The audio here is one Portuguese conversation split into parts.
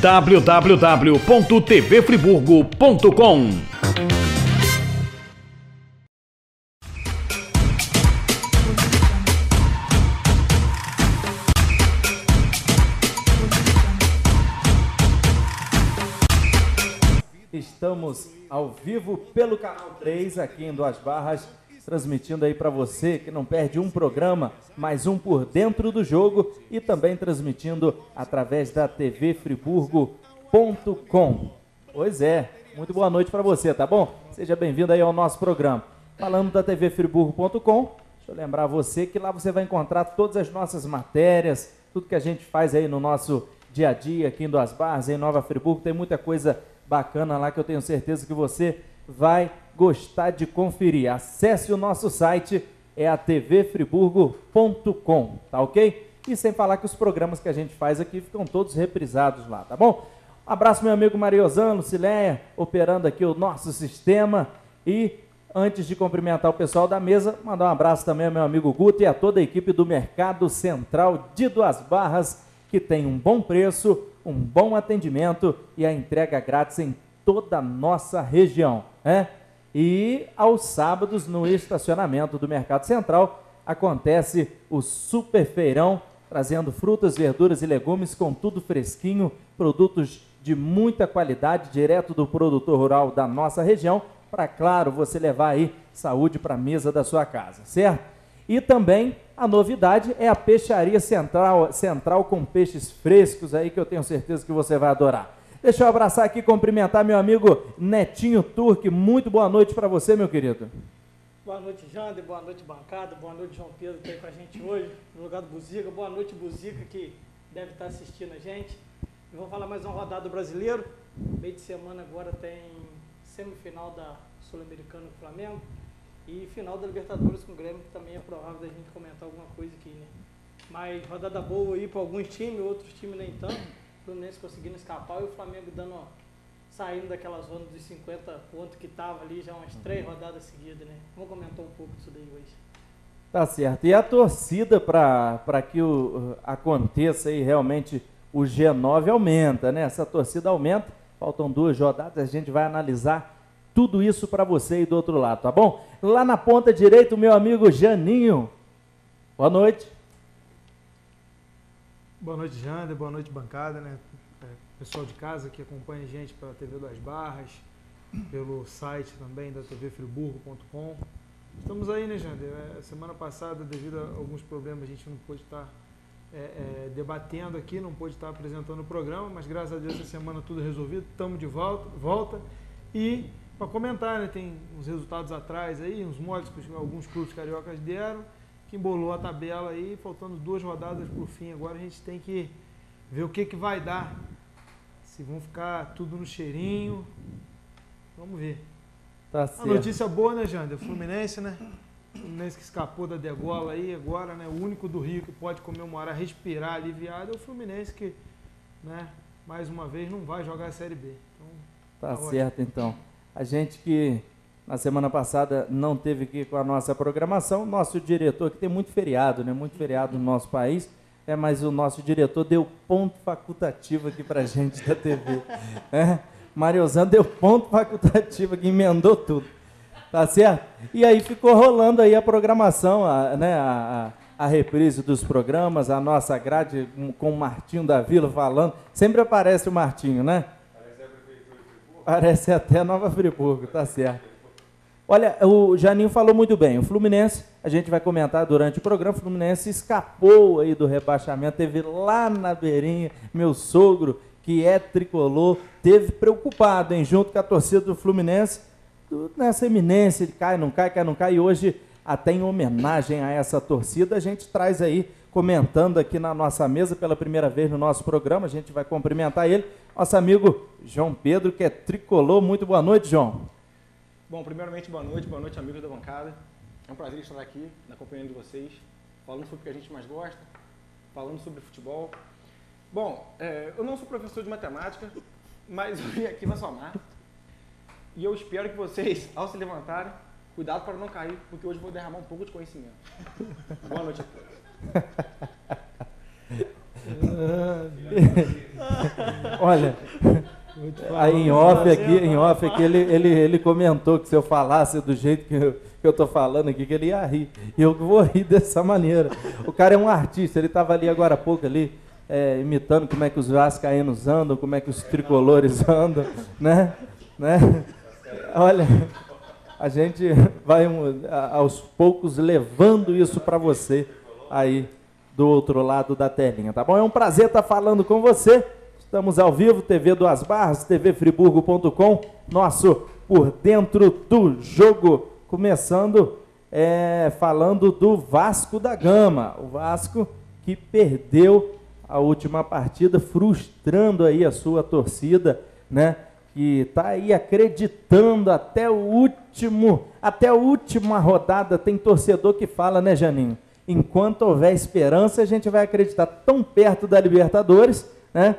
www.tvfriburgo.com. Estamos ao vivo pelo canal 3 aqui em Duas Barras, transmitindo aí para você que não perde um programa, mais um por dentro do jogo, e também transmitindo através da tvfriburgo.com. Pois é, muito boa noite para você, tá bom? Seja bem-vindo aí ao nosso programa. Falando da tvfriburgo.com, deixa eu lembrar você que lá você vai encontrar todas as nossas matérias, tudo que a gente faz aí no nosso dia a dia aqui em Duas Barras, em Nova Friburgo. Tem muita coisa bacana lá que eu tenho certeza que você vai gostar de conferir. Acesse o nosso site, é a tvfriburgo.com, tá ok? E sem falar que os programas que a gente faz aqui ficam todos reprisados lá, tá bom? Um abraço, meu amigo Mariozano, Lucileia, operando aqui o nosso sistema. E antes de cumprimentar o pessoal da mesa, mandar um abraço também ao meu amigo Guto e a toda a equipe do Mercado Central de Duas Barras, que tem um bom preço, um bom atendimento e a entrega grátis em toda a nossa região, né? E aos sábados, no estacionamento do Mercado Central, acontece o Super Feirão, trazendo frutas, verduras e legumes com tudo fresquinho, produtos de muita qualidade, direto do produtor rural da nossa região, para, claro, você levar aí saúde para a mesa da sua casa, certo? E também a novidade é a Peixaria Central com peixes frescos aí, que eu tenho certeza que você vai adorar. Deixa eu abraçar aqui e cumprimentar meu amigo Netinho Turque. Muito boa noite para você, meu querido. Boa noite, Jander. Boa noite, bancada. Boa noite, João Pedro, que está aí com a gente hoje, no lugar do Buziga. Boa noite, Buziga, que deve estar assistindo a gente. E vamos falar mais uma rodada do Brasileiro. Meio de semana agora tem semifinal da Sul-Americana com o Flamengo e final da Libertadores com o Grêmio, que também é provável da gente comentar alguma coisa aqui, né? Mas rodada boa aí para alguns times, outros times nem tanto. O Fluminense conseguindo escapar e o Flamengo saindo daquela zona dos 50 pontos que estava ali já umas 3 rodadas seguidas, né? Vamos comentar um pouco disso daí hoje. Tá certo. E a torcida para que aconteça aí realmente o G9 aumenta, né? Essa torcida aumenta, faltam 2 rodadas, a gente vai analisar tudo isso para você aí do outro lado, tá bom? Lá na ponta direita, o meu amigo Janinho. Boa noite. Boa noite, Jander. Boa noite, bancada, né? Pessoal de casa que acompanha a gente pela TV Duas Barras, pelo site também da tvfriburgo.com. Estamos aí, né, Jander? Semana passada, devido a alguns problemas, a gente não pôde estar debatendo aqui, não pôde estar apresentando o programa, mas graças a Deus essa semana tudo resolvido, estamos de volta. E para comentar, né, tem uns resultados atrás aí, uns moles que alguns clubes cariocas deram, que embolou a tabela aí, faltando 2 rodadas por fim. Agora a gente tem que ver o que vai dar, se vão ficar tudo no cheirinho, vamos ver. Tá certo. A notícia boa, né, Jander? O Fluminense, né? O Fluminense que escapou da degola aí agora, né? O único do Rio que pode comemorar, respirar aliviado é o Fluminense, que, né, mais uma vez não vai jogar a Série B. Então, tá certo, então. A gente que na semana passada não teve aqui com a nossa programação, nosso diretor, que tem muito feriado, né? Muito feriado no nosso país, mas o nosso diretor deu ponto facultativo aqui pra gente da TV. Mariozano deu ponto facultativo aqui, emendou tudo. Tá certo? E aí ficou rolando aí a programação, a reprise dos programas, a nossa grade com o Martinho da Vila falando. Sempre aparece o Martinho, né? Parece até Nova Friburgo, tá certo. Olha, o Janinho falou muito bem. O Fluminense, a gente vai comentar durante o programa, o Fluminense escapou aí do rebaixamento, teve lá na beirinha, meu sogro, que é tricolor, teve preocupado, hein, junto com a torcida do Fluminense, nessa eminência de cai, não cai, e hoje, até em homenagem a essa torcida, a gente traz aí, comentando aqui na nossa mesa, pela primeira vez no nosso programa, a gente vai cumprimentar ele, nosso amigo João Pedro, que é tricolor. Muito boa noite, João. Bom, primeiramente, boa noite, amigos da bancada. É um prazer estar aqui na companhia de vocês, falando sobre o que a gente mais gosta, falando sobre futebol. Bom, eu não sou professor de matemática, mas eu vim aqui para somar. E eu espero que vocês, ao se levantarem, cuidado para não cair, porque hoje eu vou derramar um pouco de conhecimento. Boa noite a todos. Olha, aí em off aqui ele comentou que se eu falasse do jeito que eu tô falando aqui, que ele ia rir. E eu vou rir dessa maneira. O cara é um artista, ele estava ali agora há pouco ali, imitando como é que os vascaínos andam, como é que os tricolores andam, né? Olha, a gente vai aos poucos levando isso para você aí do outro lado da telinha, tá bom? É um prazer estar falando com você. Estamos ao vivo, TV Duas Barras, tvfriburgo.com, nosso Por Dentro do Jogo, começando falando do Vasco da Gama. O Vasco que perdeu a última partida, frustrando aí a sua torcida, né? Que está aí acreditando até a última rodada. Tem torcedor que fala, né, Janinho? Enquanto houver esperança, a gente vai acreditar. Tão perto da Libertadores, né?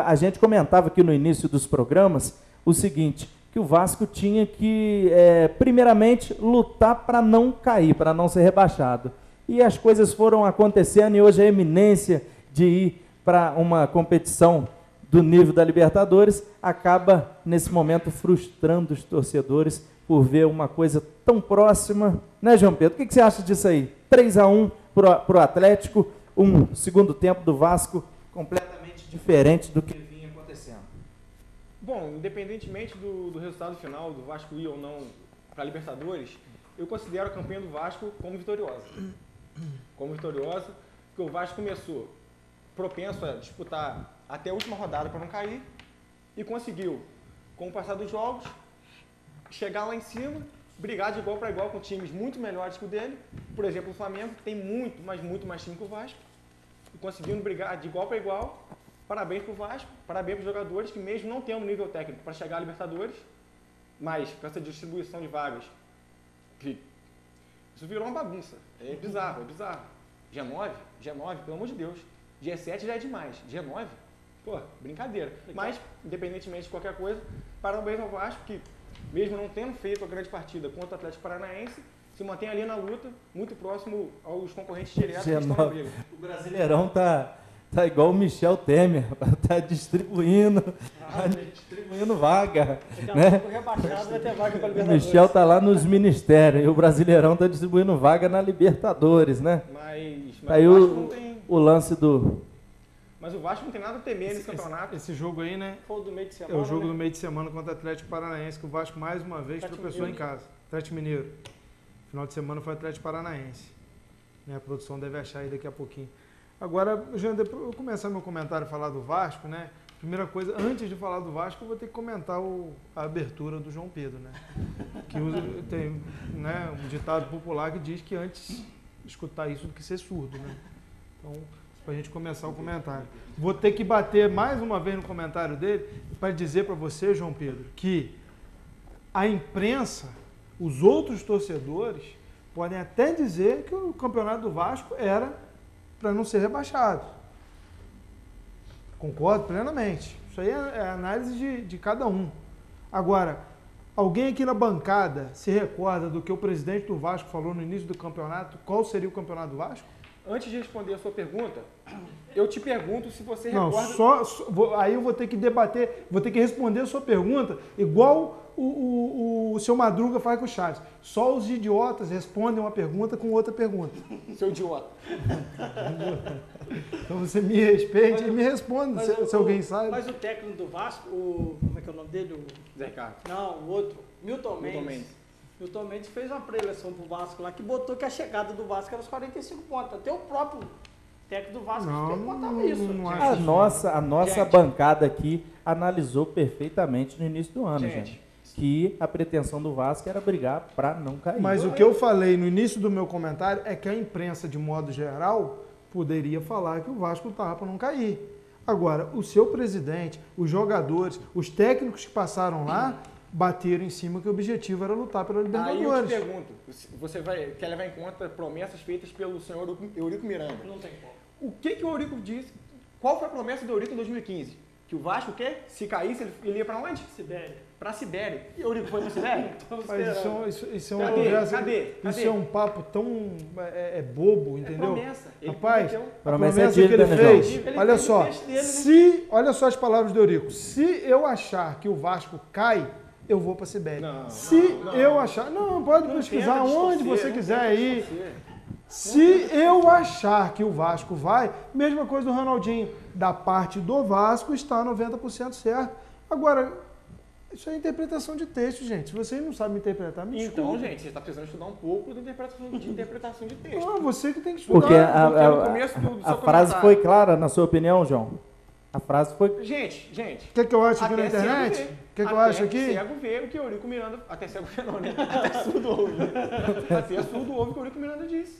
A gente comentava aqui no início dos programas o seguinte, que o Vasco tinha que, primeiramente, lutar para não cair, para não ser rebaixado. E as coisas foram acontecendo e hoje a eminência de ir para uma competição do nível da Libertadores acaba, nesse momento, frustrando os torcedores por ver uma coisa tão próxima, né, João Pedro? O que você acha disso aí? 3-1 para o Atlético, um segundo tempo do Vasco completamente diferente do que vinha acontecendo. Bom, independentemente do resultado final, do Vasco ir ou não para a Libertadores, eu considero a campanha do Vasco como vitoriosa. Porque o Vasco começou propenso a disputar até a última rodada para não cair e conseguiu, com o passar dos jogos, chegar lá em cima, brigar de igual para igual com times muito melhores que o dele. Por exemplo, o Flamengo tem muito mais time que o Vasco e conseguindo brigar de igual para igual. Parabéns para o Vasco, parabéns para os jogadores que mesmo não tendo nível técnico para chegar à Libertadores, mas com essa distribuição de vagas, que isso virou uma bagunça. É bizarro. G9, pelo amor de Deus. G7 já é demais. G9, pô, brincadeira. Mas, independentemente de qualquer coisa, parabéns ao Vasco, que mesmo não tendo feito a grande partida contra o Atlético Paranaense, se mantém ali na luta, muito próximo aos concorrentes diretos que estão na briga. O Brasileirão tá igual o Michel Temer, tá distribuindo vaga, né? Rebaixado, vai ter vaga para O Libertadores. Michel tá lá nos ministérios e o Brasileirão tá distribuindo vaga na Libertadores, né? Mas Aí o Vasco não tem... o lance do... Mas o Vasco não tem nada a temer nesse campeonato. Esse jogo aí, né? Foi o do meio de semana. É o jogo né? do meio de semana contra o Atlético Paranaense, que o Vasco mais uma vez tropeçou em casa. Atlético Mineiro. Final de semana foi Atlético Paranaense. Né? A produção deve achar aí daqui a pouquinho. Agora, Jean, depois eu começar meu comentário a falar do Vasco, né? Primeira coisa, antes de falar do Vasco, eu vou ter que comentar a abertura do João Pedro, né? Que tem, né, um ditado popular que diz que antes escutar isso do que ser surdo, né? Então, para a gente começar o comentário. Vou ter que bater mais uma vez no comentário dele para dizer para você, João Pedro, que a imprensa, os outros torcedores, podem até dizer que o campeonato do Vasco era para não ser rebaixado. Concordo plenamente. Isso aí é análise de cada um. Agora, alguém aqui na bancada se recorda do que o presidente do Vasco falou no início do campeonato? Qual seria o campeonato do Vasco? Antes de responder a sua pergunta, eu te pergunto se você Não, recorda... aí eu vou ter que debater, vou ter que responder a sua pergunta igual o seu Madruga faz com o Chaves. Só os idiotas respondem uma pergunta com outra pergunta. Seu idiota. Então você me respeite e me responda se alguém sabe. Mas o técnico do Vasco, como é que é o nome dele? Zé Ricardo. Não, o outro, Milton Mendes. Milton Mendes fez uma preleção pro Vasco lá que botou que a chegada do Vasco era os 45 pontos. Até o próprio técnico do Vasco contava isso. A nossa bancada aqui analisou perfeitamente no início do ano, gente. Que a pretensão do Vasco era brigar para não cair. Mas o que eu falei no início do meu comentário é que a imprensa, de modo geral, poderia falar que o Vasco estava para não cair. Agora, o seu presidente, os jogadores, os técnicos que passaram lá, bateram em cima que o objetivo era lutar pela Libertadores. Aí eu te pergunto, você quer levar em conta promessas feitas pelo senhor Eurico Miranda? Não tem como. O que o Eurico disse? Qual foi a promessa do Eurico em 2015? Que o Vasco, o quê? Se caísse, ele ia pra onde? Sibéria. Pra Sibéria. E o Eurico foi pra Sibéria? Mas isso é uma Cadê? conversa. Cadê? Isso é um papo tão bobo, entendeu? Promessa. Ele Rapaz, prometeu. a Promessa promessa é que ele dívida, né, fez, João? Ele olha fez o só, peixe dele, né? olha só as palavras do Eurico, se eu achar que o Vasco cai, eu vou para Sibéria. Não, Se eu achar, não, pode pesquisar tenta onde distorcer, você não quiser tenta aí. distorcer. Se eu achar que o Vasco vai, mesma coisa do Ronaldinho, da parte do Vasco está 90% certo. Agora, isso é interpretação de texto, gente. Se vocês não sabem interpretar, me Então, desculpa. gente, você está precisando estudar um pouco de interpretação de texto. Não, você que tem que estudar. Porque no começo do a seu frase comentário- foi clara, na sua opinião, João? A frase foi... Gente, O que é que eu acho aqui na até internet? cego O vê. que é que eu Até acho aqui? cego vê o que o Eurico Miranda... Até cego vê não, né? Até surdo ouve. Até surdo ouve o que o Eurico Miranda disse.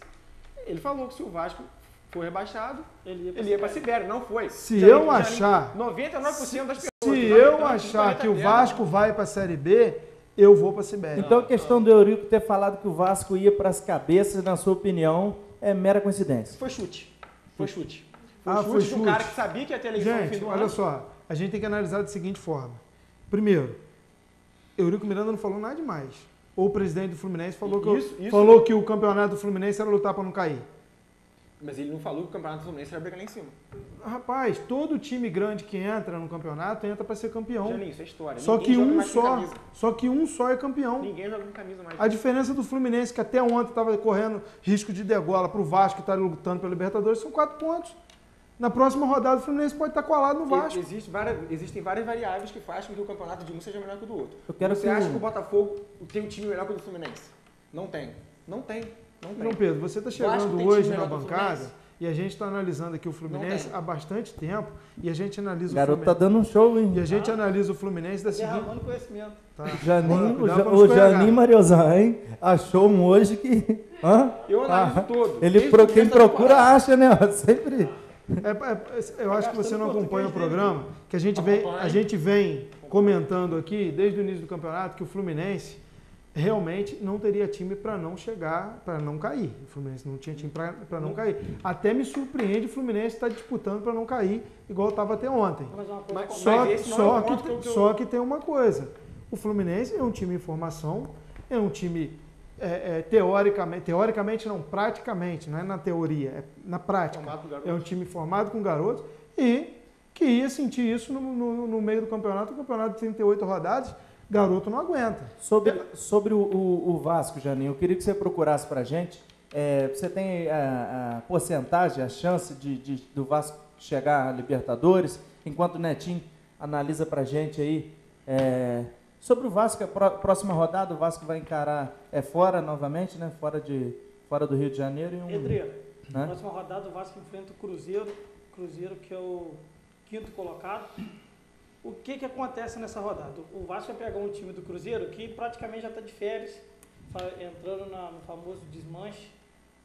Ele falou que se o Vasco for rebaixado, ele ia pra Sibéria. Não foi. Se Já- eu já- achar... 99% das pessoas... Se eu achar que o Vasco vai para a Série B, eu vou para a Sibéria. Então a questão do Eurico ter falado que o Vasco ia para as cabeças, na sua opinião, é mera coincidência. Foi chute. Foi chute. Ah, Foi foi chute de um chute. cara que sabia que ia ter eleição no fim Gente, do olha ano. só, a gente tem que analisar da seguinte forma. Primeiro, Eurico Miranda não falou nada demais. Ou o presidente do Fluminense falou que, Isso. falou que o campeonato do Fluminense era lutar para não cair. Mas ele não falou que o Campeonato do Fluminense era brigar lá em cima. Rapaz, todo time grande que entra no campeonato entra para ser campeão. Janinho, isso é história. Só Ninguém que joga um mais com só, camisa. só que um só é campeão. Ninguém joga com camisa mais. A diferença do Fluminense, que até ontem estava correndo risco de degola para o Vasco, que está lutando pela Libertadores, são 4 pontos. Na próxima rodada, o Fluminense pode estar colado no Vasco. Existem várias variáveis que fazem com que o campeonato de um seja melhor que o do outro. Eu quero Você que acha o- que o Botafogo tem um time melhor que o do Fluminense? Não tem. Não tem. Não tem. Não, Pedro, você está Vasco chegando tem hoje time na melhor que o bancada Fluminense? e a gente está analisando aqui o Fluminense tem. há bastante tempo e a gente analisa O o garoto tá Fluminense. dando um show, hein? E a gente analisa o Fluminense da seguinte... Derramando conhecimento. Tá. Janinho, Cuidado pra não o escorregar. Janinho Mariozan, hein? Achou um hoje que... Hã? Eu analiso todo. Ele Desde o quem começo da procura temporada. acha, né? Sempre... Eu acho que você não acompanha o programa, que a gente Acompanho. vem comentando aqui, desde o início do campeonato, que o Fluminense realmente não teria time para não chegar, para não cair. O Fluminense não tinha time para não cair. Até me surpreende o Fluminense estar disputando para não cair, igual estava até ontem. Mas uma coisa Mas- como- Só, esse não é só, o ponto que, que eu- só que tem uma coisa. O Fluminense é um time em formação, é um time teoricamente não, praticamente, não é na teoria, é na prática. Formado com garotos. É um time formado com garotos e que ia sentir isso no meio do campeonato. O campeonato de 38 rodadas, garoto não aguenta. Sobre o Vasco, Janinho, eu queria que você procurasse pra gente. Você tem a porcentagem, a chance do Vasco chegar à Libertadores, enquanto o Netinho analisa pra gente aí. Sobre o Vasco, a próxima rodada, o Vasco vai encarar fora novamente, né? Fora do Rio de Janeiro. Pedreira, Né? na próxima rodada o Vasco enfrenta o Cruzeiro que é o 5º colocado. O que acontece nessa rodada? O Vasco vai pegar um time do Cruzeiro que praticamente já está de férias, entrando no famoso desmanche,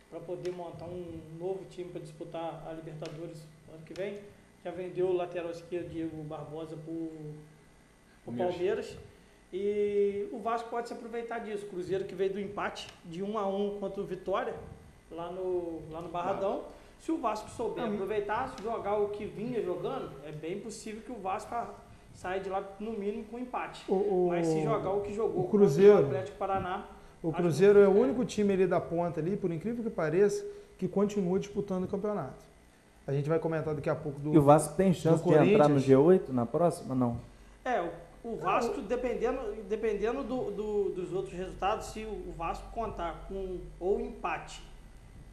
para poder montar um novo time para disputar a Libertadores ano que vem. Já vendeu o lateral esquerdo Diego Barbosa para o Palmeiras. E o Vasco pode se aproveitar disso. O Cruzeiro que veio do empate de 1-1 contra o Vitória, lá no Barradão. Se o Vasco souber aproveitar, jogar o que vinha jogando, é bem possível que o Vasco saia de lá no mínimo com empate. Mas se jogar o que jogou o Cruzeiro, contra o Atlético Paraná... O acho Cruzeiro que- é o único time ali da ponta ali, por incrível que pareça, que continua disputando o campeonato. A gente vai comentar daqui a pouco do... E o Vasco tem chance do de entrar no Corinthians. G8 na próxima? Não. O Vasco, dependendo dos outros resultados, se o Vasco contar com ou empate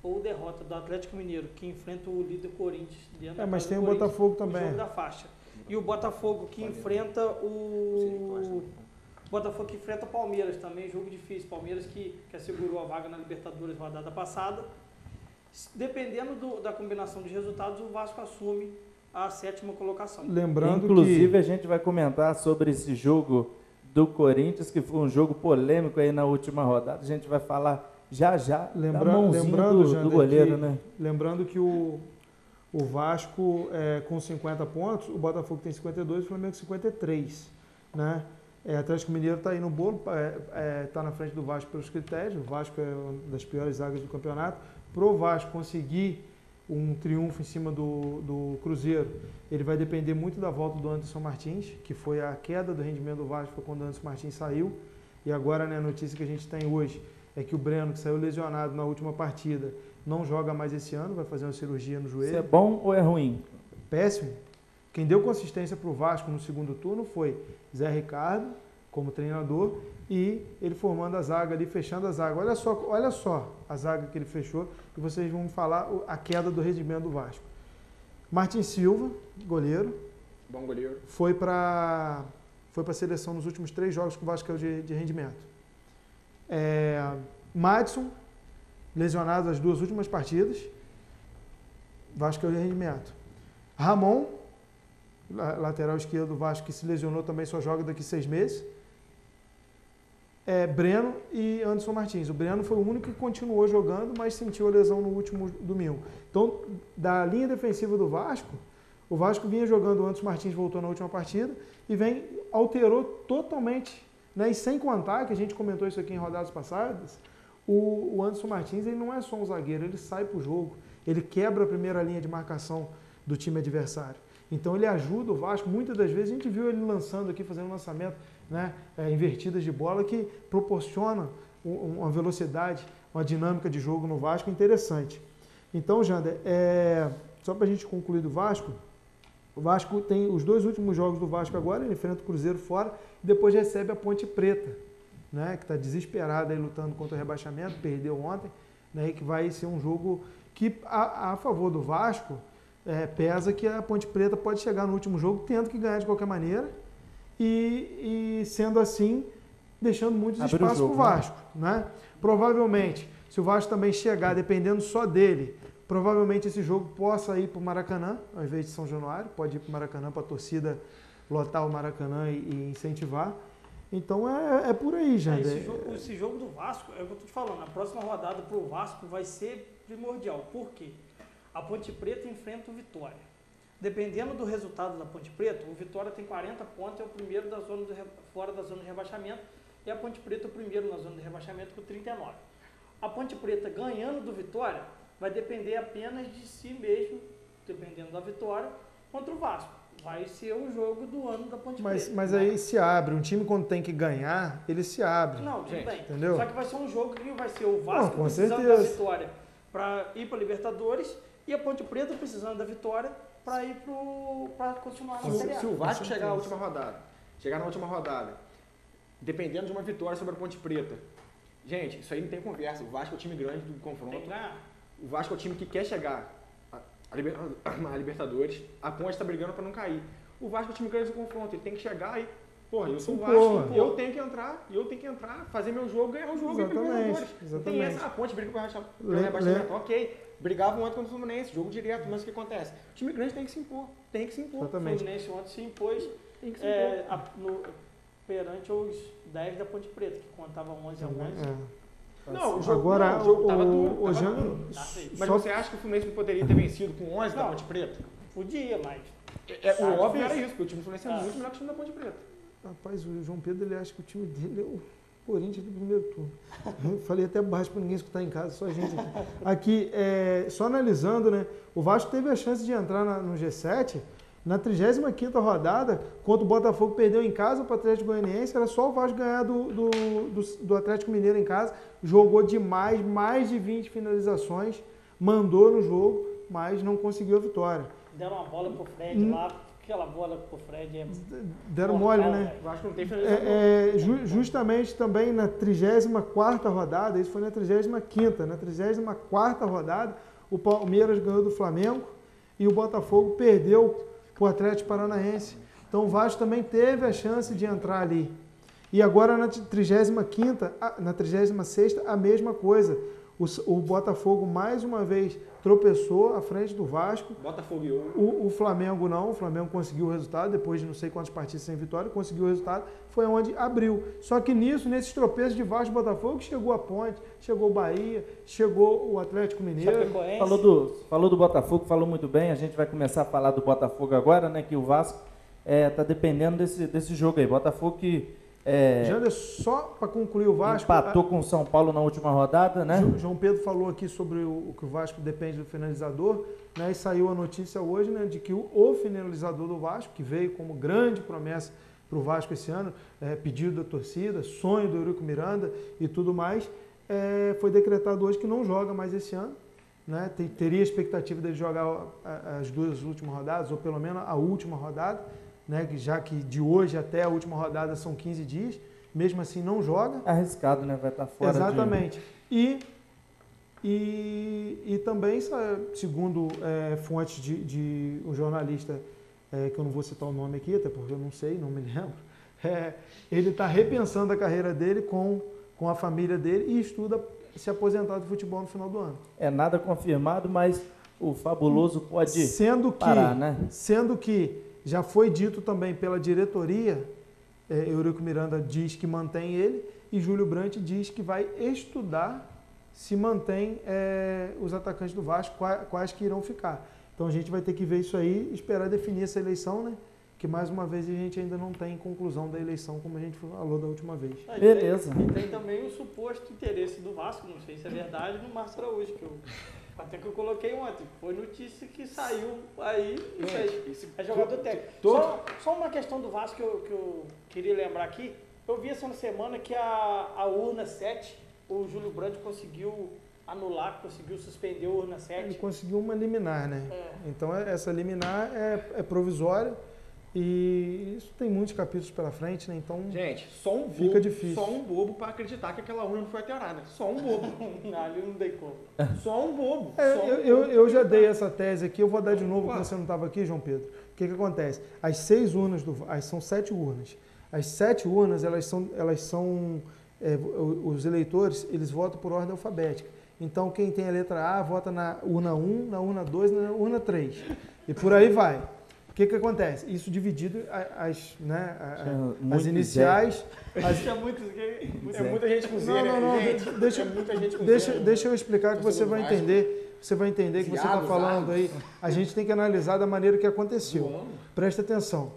ou derrota do Atlético Mineiro, que enfrenta o líder Corinthians dentro da mas casa tem do o Corinthians, Botafogo o também. jogo da faixa. E o Botafogo que enfrenta o Botafogo que enfrenta o Palmeiras também, jogo difícil. Palmeiras que assegurou a vaga na Libertadores rodada passada. Dependendo da combinação de resultados, o Vasco assume a 7ª colocação. Lembrando Inclusive, que... a gente vai comentar sobre esse jogo do Corinthians, que foi um jogo polêmico aí na última rodada. A gente vai falar já da mãozinha do Jander, goleiro, que, né? Lembrando que o Vasco com 50 pontos, o Botafogo tem 52 e o Flamengo 53, né? Atlético Mineiro está aí no bolo, está na frente do Vasco pelos critérios. O Vasco é uma das piores zagas do campeonato. Para o Vasco conseguir um triunfo em cima do Cruzeiro, ele vai depender muito da volta do Anderson Martins, que foi a queda do rendimento do Vasco quando o Anderson Martins saiu. E agora, né, a notícia que a gente tem hoje é que o Breno, que saiu lesionado na última partida, não joga mais esse ano, vai fazer uma cirurgia no joelho. Isso é bom ou é ruim? Péssimo. Quem deu consistência para o Vasco no segundo turno foi Zé Ricardo, como treinador, e ele formando a zaga ali, fechando a zaga. Olha só a zaga que ele fechou, que vocês vão falar a queda do rendimento do Vasco. Martin Silva, goleiro. Bom goleiro. Foi para a seleção nos últimos 3 jogos que o Vasco caiu de rendimento. Madison, lesionado nas 2 últimas partidas. Vasco caiu de rendimento. Ramon, lateral esquerdo do Vasco, que se lesionou também, só joga daqui 6 meses. Breno e Anderson Martins. O Breno foi o único que continuou jogando, mas sentiu a lesão no último domingo. Então, da linha defensiva do Vasco, o Vasco vinha jogando, o Anderson Martins voltou na última partida e alterou totalmente, né? E sem contar, que a gente comentou isso aqui em rodadas passadas, o Anderson Martins, ele não é só um zagueiro, ele sai para o jogo, ele quebra a primeira linha de marcação do time adversário. Então ele ajuda o Vasco, muitas das vezes a gente viu ele lançando aqui, fazendo lançamento, né, invertidas de bola que proporciona uma velocidade, uma dinâmica de jogo no Vasco interessante. Então, Jander, só para a gente concluir do Vasco, o Vasco tem os 2 últimos jogos do Vasco agora, ele enfrenta o Cruzeiro fora e depois recebe a Ponte Preta, né, que está desesperada aí lutando contra o rebaixamento, perdeu ontem, né, e que vai ser um jogo que a favor do Vasco pesa que a Ponte Preta pode chegar no último jogo tendo que ganhar de qualquer maneira e sendo assim, deixando muito espaço para o Vasco, né? Provavelmente, se o Vasco também chegar, dependendo só dele, provavelmente esse jogo possa ir para o Maracanã, ao invés de São Januário, pode ir para o Maracanã para a torcida lotar o Maracanã e incentivar. Então é por aí, Jander. Esse jogo do Vasco, é o que eu estou te falando, a próxima rodada para o Vasco vai ser primordial. Por quê? A Ponte Preta enfrenta o Vitória. Dependendo do resultado da Ponte Preta, o Vitória tem 40 pontos, é o primeiro fora da zona de rebaixamento, e a Ponte Preta é o primeiro na zona de rebaixamento com 39. A Ponte Preta ganhando do Vitória vai depender apenas de si mesmo, dependendo da vitória, contra o Vasco. Vai ser o jogo do ano da Ponte Preta. Mas aí se abre, um time quando tem que ganhar, ele se abre. Não, tudo bem. Entendeu? Só que vai ser um jogo que vai ser o Vasco precisando da vitória para ir para a Libertadores e a Ponte Preta precisando da vitória para ir para continuar na Série A. Se o Vasco chegar na última rodada, dependendo de uma vitória sobre a Ponte Preta, gente, isso aí não tem conversa. O Vasco é o time grande do confronto. Tem que ganhar. O Vasco é o time que quer chegar a Libertadores. A Ponte está brigando para não cair. O Vasco é o time grande do confronto. Ele tem que chegar e, porra, eu sou o Vasco, eu tenho que entrar, fazer meu jogo, ganhar o jogo e ir para Libertadores. Tem essa, a Ponte briga para o rebaixamento. Ok. Brigavam ontem contra o Fluminense, jogo direto, mas o que acontece? O time grande tem que se impor. Exatamente. O Fluminense ontem se impôs perante os 10 da Ponte Preta, que contava 11 a 11. Não, o jogo estava duro. Mas você acha que o Fluminense não poderia ter vencido com 11 da Ponte Preta? Podia, mas... O óbvio era isso, porque o time do Fluminense é muito melhor que o time da Ponte Preta. Rapaz, o João Pedro, ele acha que o time dele é o Corinthians do primeiro turno. Eu falei até baixo para ninguém escutar em casa, só a gente aqui. Aqui, só analisando, né? O Vasco teve a chance de entrar no G7 na 35ª rodada, quando o Botafogo perdeu em casa para o Atlético Goianiense, era só o Vasco ganhar do Atlético Mineiro em casa, jogou demais, mais de 20 finalizações, mandou no jogo, mas não conseguiu a vitória. Deram uma bola pro Fred lá, aquela bola pro Fred deram mole, né? O Vasco não tem finalização. Justamente também na 34ª rodada, isso foi na 35ª, na 34ª rodada, o Palmeiras ganhou do Flamengo e o Botafogo perdeu para o Atlético Paranaense. Então o Vasco também teve a chance de entrar ali. E agora na 35ª, na 36ª, a mesma coisa. O Botafogo mais uma vez tropeçou à frente do Vasco. Botafogo o Flamengo não. O Flamengo conseguiu o resultado, depois de não sei quantas partidas sem vitória, conseguiu o resultado, foi onde abriu. Só que nesses tropeços de Vasco e Botafogo, chegou a Ponte, chegou o Bahia, chegou o Atlético Mineiro. Falou do Botafogo, falou muito bem. A gente vai começar a falar do Botafogo agora, né? Que o Vasco está dependendo desse jogo aí. Botafogo que Jander, só para concluir o Vasco... Empatou com o São Paulo na última rodada, né? João Pedro falou aqui sobre o que o Vasco depende do finalizador, né? E saiu a notícia hoje, né, de que o finalizador do Vasco, que veio como grande promessa para o Vasco esse ano, pedido da torcida, sonho do Eurico Miranda e tudo mais, foi decretado hoje que não joga mais esse ano. Né? Teria a expectativa dele jogar as 2 últimas rodadas, ou pelo menos a última rodada, né? Já que de hoje até a última rodada são 15 dias, mesmo assim não joga. Arriscado, né? Vai estar fora. Exatamente. E também, segundo fontes de um jornalista, que eu não vou citar o nome aqui, até porque eu não sei, não me lembro, ele está repensando a carreira dele com a família dele e estuda se aposentar do futebol no final do ano. É nada confirmado, mas o fabuloso pode parar, né? Sendo que já foi dito também pela diretoria, Eurico Miranda diz que mantém ele e Júlio Brandt diz que vai estudar se mantém os atacantes do Vasco, quais que irão ficar. Então a gente vai ter que ver isso aí, esperar definir essa eleição, né? Que mais uma vez a gente ainda não tem conclusão da eleição, como a gente falou da última vez. Beleza. E tem também o suposto interesse do Vasco, não sei se é verdade, no Márcio Araújo, até que eu coloquei ontem. Foi notícia que saiu aí, é jogador técnico. Só uma questão do Vasco que eu queria lembrar aqui. Eu vi essa semana que a urna 7, o Júlio Brandt conseguiu anular, conseguiu suspender a urna 7. Ele conseguiu uma liminar, né? Então essa liminar é provisória. E isso tem muitos capítulos pela frente, né? Então, gente, só um bobo, fica difícil. Só um bobo para acreditar que aquela urna não foi alterada. Só um bobo. Ali não dei como. Só um bobo. Eu já dei essa tese aqui, eu vou dar de novo, porque você não estava aqui, João Pedro. O que acontece? As 6 urnas, são 7 urnas. As 7 urnas, elas são os eleitores, eles votam por ordem alfabética. Então, quem tem a letra A vota na urna 1, na urna 2, na urna 3. E por aí vai. O que acontece? Isso dividido as iniciais. É muita gente com Z, Deixa eu explicar que você vai entender. Você vai entender que você está falando aí. A gente tem que analisar da maneira que aconteceu. Presta atenção.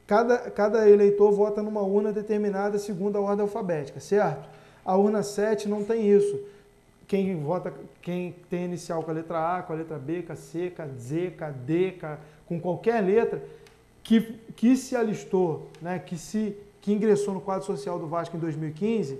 Cada eleitor vota numa urna determinada segundo a ordem alfabética, certo? A urna 7 não tem isso. Quem tem inicial com a letra A, com a letra B, com a C, com a Z, com a D, com qualquer letra, que se alistou, né, que ingressou no quadro social do Vasco em 2015,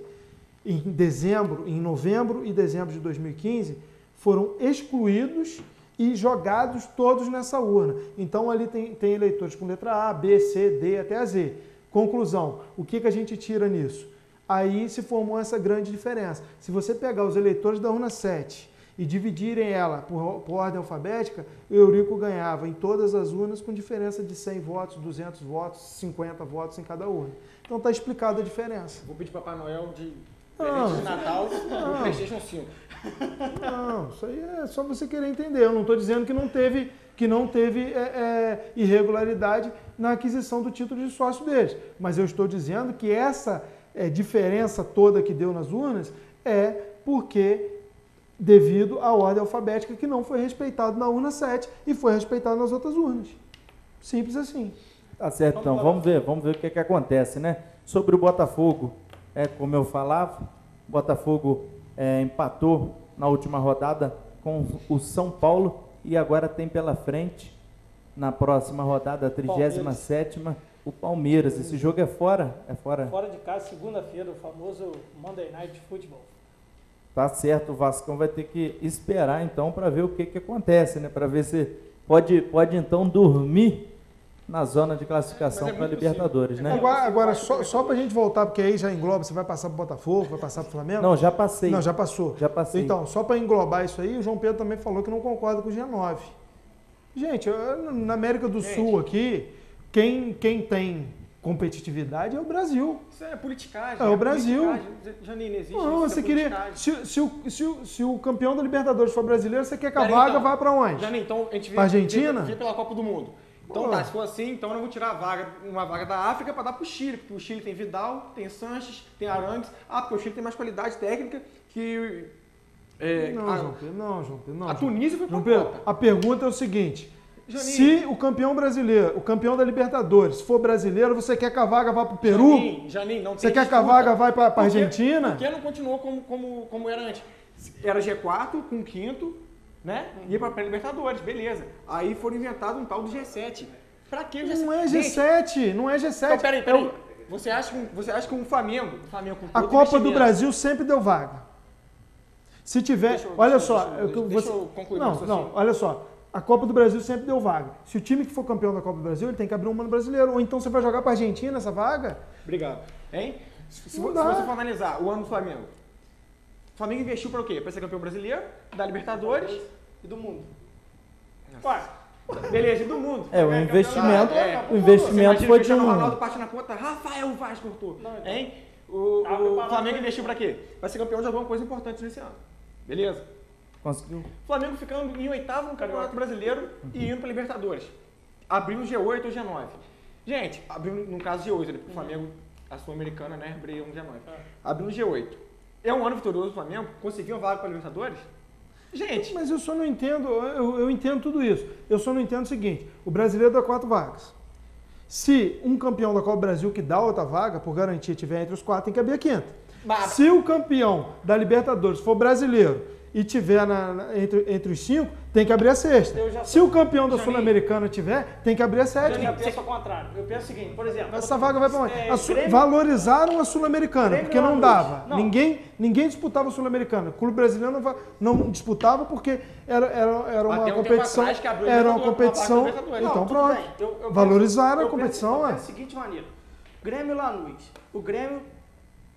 em novembro e dezembro de 2015, foram excluídos e jogados todos nessa urna. Então ali tem eleitores com letra A, B, C, D até a Z. Conclusão, o que a gente tira nisso? Aí se formou essa grande diferença. Se você pegar os eleitores da urna 7 e dividirem ela por ordem alfabética, o Eurico ganhava em todas as urnas com diferença de 100 votos, 200 votos, 50 votos em cada urna. Então está explicada a diferença. Vou pedir para Papai Noel de presente de Natal do PlayStation 5. Não, isso aí é só você querer entender. Eu não estou dizendo que não teve irregularidade na aquisição do título de sócio deles. Mas eu estou dizendo que essa diferença toda que deu nas urnas é porque devido à ordem alfabética que não foi respeitado na urna 7 e foi respeitado nas outras urnas. Simples assim. Tá certo, então. Vamos ver o que acontece, né? Sobre o Botafogo, como eu falava, o Botafogo empatou na última rodada com o São Paulo e agora tem pela frente, na próxima rodada, a 37ª, o Palmeiras. Esse jogo é fora? Fora de casa, segunda-feira, o famoso Monday Night Football. Tá certo, o Vascão vai ter que esperar então para ver o que acontece, né? Para ver se pode então dormir na zona de classificação para a Libertadores, né? Agora só para a gente voltar, porque aí já engloba, você vai passar para o Botafogo, vai passar para o Flamengo? Não, já passei. Não, já passou. Já passei. Então, só para englobar isso aí, o João Pedro também falou que não concorda com o G9. Gente, na América do Sul aqui, quem tem competitividade é o Brasil. Isso é politicagem. É o Brasil. Janine, existe não, isso, você queria. Se o campeão da Libertadores for brasileiro, você quer que a vaga vá para onde? Janine, então a gente vê Argentina? Pela Copa do Mundo. Então se for assim, então eu não vou tirar uma vaga da África para dar para o Chile, porque o Chile tem Vidal, tem Sanches, tem Arangues. Porque o Chile tem mais qualidade técnica que... Não, João Pedro, não. A Tunísia foi para a Pedro, Copa. a pergunta é o seguinte, Janinho. Se o campeão brasileiro, o campeão da Libertadores, for brasileiro, você quer que a vaga vá para o Peru? Janinho, não tem Você quer que a disputa. vaga vá para a Argentina? Por que não continuou como era antes? Era G4 com quinto, né? Ia para Libertadores, beleza. Aí foram inventados um tal do G7. Pra que o G7? Não é Gente, G7, não é G7. então, peraí. Você acha que o Flamengo com A todo Copa do investimento- Brasil sempre deu vaga. Se tiver, olha só, deixa eu concluir meu raciocínio. não, olha só. A Copa do Brasil sempre deu vaga. Se o time que for campeão da Copa do Brasil, ele tem que abrir um ano brasileiro. Ou então você vai jogar para a Argentina essa vaga? Obrigado. Hein? Se Não você dá. for analisar o ano do Flamengo, o Flamengo investiu para o quê? Para ser campeão brasileiro, da Libertadores. E do mundo. Ué, beleza, e do mundo. É, o investimento, É. o investimento Você foi imagina de que o um... Ronaldo parte na conta, Rafael Vaz cortou. Não, então. Hein? Tá O preparado Flamengo pra- investiu para quê? Para ser campeão de alguma coisa importante nesse ano. Beleza? Conseguiu. O Flamengo ficando em oitavo no Campeonato Brasileiro e indo para Libertadores. Abrindo o G8 ou G9. Gente, abrindo no caso G8, né? Porque o Flamengo, a Sul-Americana, né? Abriu um G9. Abrindo o G8. É um ano vitorioso do Flamengo? Conseguiu uma vaga para Libertadores? Gente, Mas eu só não entendo, eu entendo tudo isso. Eu só não entendo o seguinte, o brasileiro dá 4 vagas. Se um campeão da Copa do Brasil que dá outra vaga, por garantia, estiver entre os 4, tem que abrir a quinta. Mas- Se o campeão da Libertadores for brasileiro e tiver entre os 5, tem que abrir a sexta. Eu já Se o campeão da Janinho. Sul-Americana tiver, tem que abrir a Eu já sétima. penso ao contrário. Eu penso o seguinte, por exemplo... Essa vaga vai para onde? Grêmio- Valorizaram a Sul-Americana, Grêmio porque não Lanús. dava. Não. Ninguém disputava a Sul-Americana. O clube brasileiro não disputava porque era uma Até um tempo competição. atrás que abriu Era uma Libertadores, competição. uma vaga na Libertadores. Então Não, tudo pronto. bem. Eu penso- Valorizaram a eu competição, penso é. da seguinte maneira. Grêmio e Lanús. O Grêmio,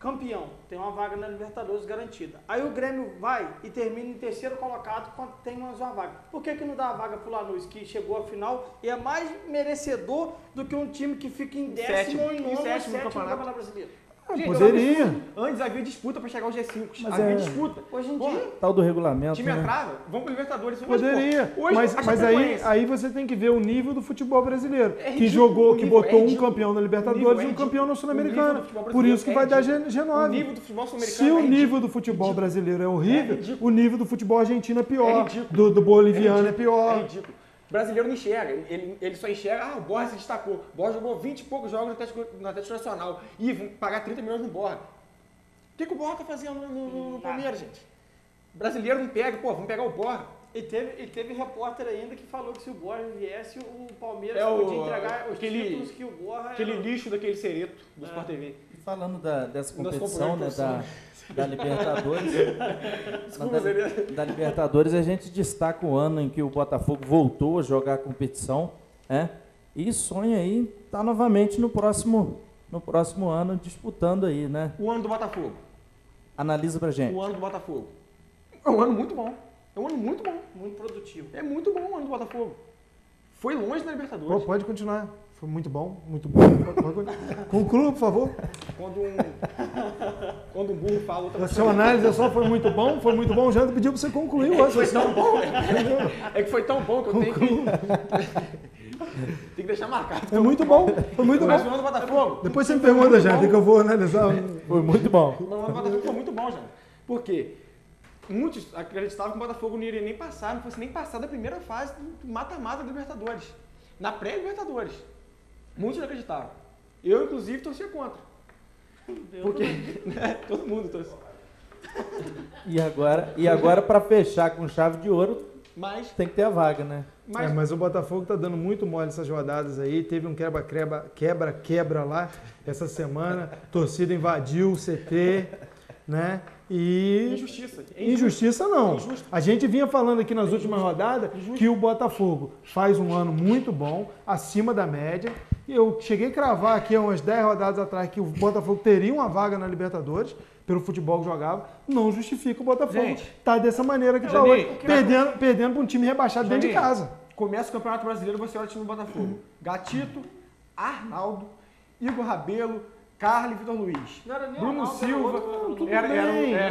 campeão, tem uma vaga na Libertadores garantida. Aí o Grêmio vai e termina em terceiro colocado quando tem mais uma vaga. Por que não dá a vaga pro Lanús, que chegou à final e é mais merecedor do que um time que fica em décimo Sétimo, ou em nono ou sétimo sétimo no no campeonato. Campeonato Brasileiro? Gente, Poderia. é um absurdo. Antes havia disputa para chegar ao G5. Mas havia é- disputa. Hoje em Porra, dia... Tal do o regulamento, time né? entrava, vamos para Libertadores. Poderia, Hoje, mas a aí, Chapecoense- aí você tem que ver o nível do futebol brasileiro. É que ridículo, jogou, o que nível botou é um ridículo. campeão na O Libertadores nível é e um campeão na ridículo. O Sul-Americana. nível do futebol Por isso que vai dar brasileiro é G9. O nível do futebol sul-americano Se o é nível ridículo. do futebol brasileiro é horrível, ridículo. o nível do futebol argentino é É pior. ridículo. Do boliviano é É pior. ridículo. O brasileiro não enxerga, ele só enxerga, o Borja se destacou. O Borja jogou 20 e poucos jogos no Atlético Nacional. E vão pagar 30 milhões no Borja. O que o Borja tá fazendo no Palmeiras, gente? O brasileiro não pega, vamos pegar o Borja. E teve repórter ainda que falou que se o Borja viesse, o Palmeiras É o- podia entregar os aquele- títulos que o Borja... Aquele lixo daquele cereto do Sport TV. E falando dessa Nosso competição, né, companheiro da Libertadores, Desculpa, Zé. da Libertadores, a gente destaca o ano em que o Botafogo voltou a jogar a competição, né? E sonha aí estar novamente no próximo ano disputando aí, né? O ano do Botafogo. Analisa pra gente. O ano do Botafogo. É um ano muito bom. É um ano muito bom. Muito produtivo. É muito bom o ano do Botafogo. Foi longe na Pô, Libertadores. pode continuar. Foi muito bom, muito bom. Pode continuar. Conclua, por favor. Quando um burro fala, outra A sua análise só foi muito bom. O Jânio pediu para você concluir o Foi raciocínio. tão bom, é que foi tão bom que eu tenho que deixar marcado. É muito bom, foi muito Mas o bom. ano do Botafogo. Depois você me pergunta, Jânio, que eu vou analisar. Foi muito bom. O ano do Botafogo foi muito bom, já. Por quê? Muitos acreditavam que o Botafogo não iria nem passar, não fosse nem passar da primeira fase do mata-mata da Libertadores. Na pré-Libertadores. Muitos não acreditavam. Eu, inclusive, torcia contra. Porque né, todo mundo torce. E agora para fechar com chave de ouro, Mas, tem que ter a vaga, né? Mas o Botafogo tá dando muito mole essas rodadas aí. Teve um quebra-quebra lá essa semana. Torcida invadiu o CT, né? E injustiça. injustiça não. Injusto. A gente vinha falando aqui nas últimas rodadas que o Botafogo faz um ano muito bom, acima da média. E eu cheguei a cravar aqui há umas 10 rodadas atrás que o Botafogo teria uma vaga na Libertadores pelo futebol que jogava. Não justifica o Botafogo Gente, tá dessa maneira que tá Janinho, hoje, perdendo para um time rebaixado dentro de Janinho, casa. Começa o Campeonato Brasileiro, você olha o time do Botafogo. Gatito, Arnaldo, Igor Rabelo, Carlos e Vitor Luiz. Não era nem Bruno Arnaldo, era Silva. outro. Tudo bem,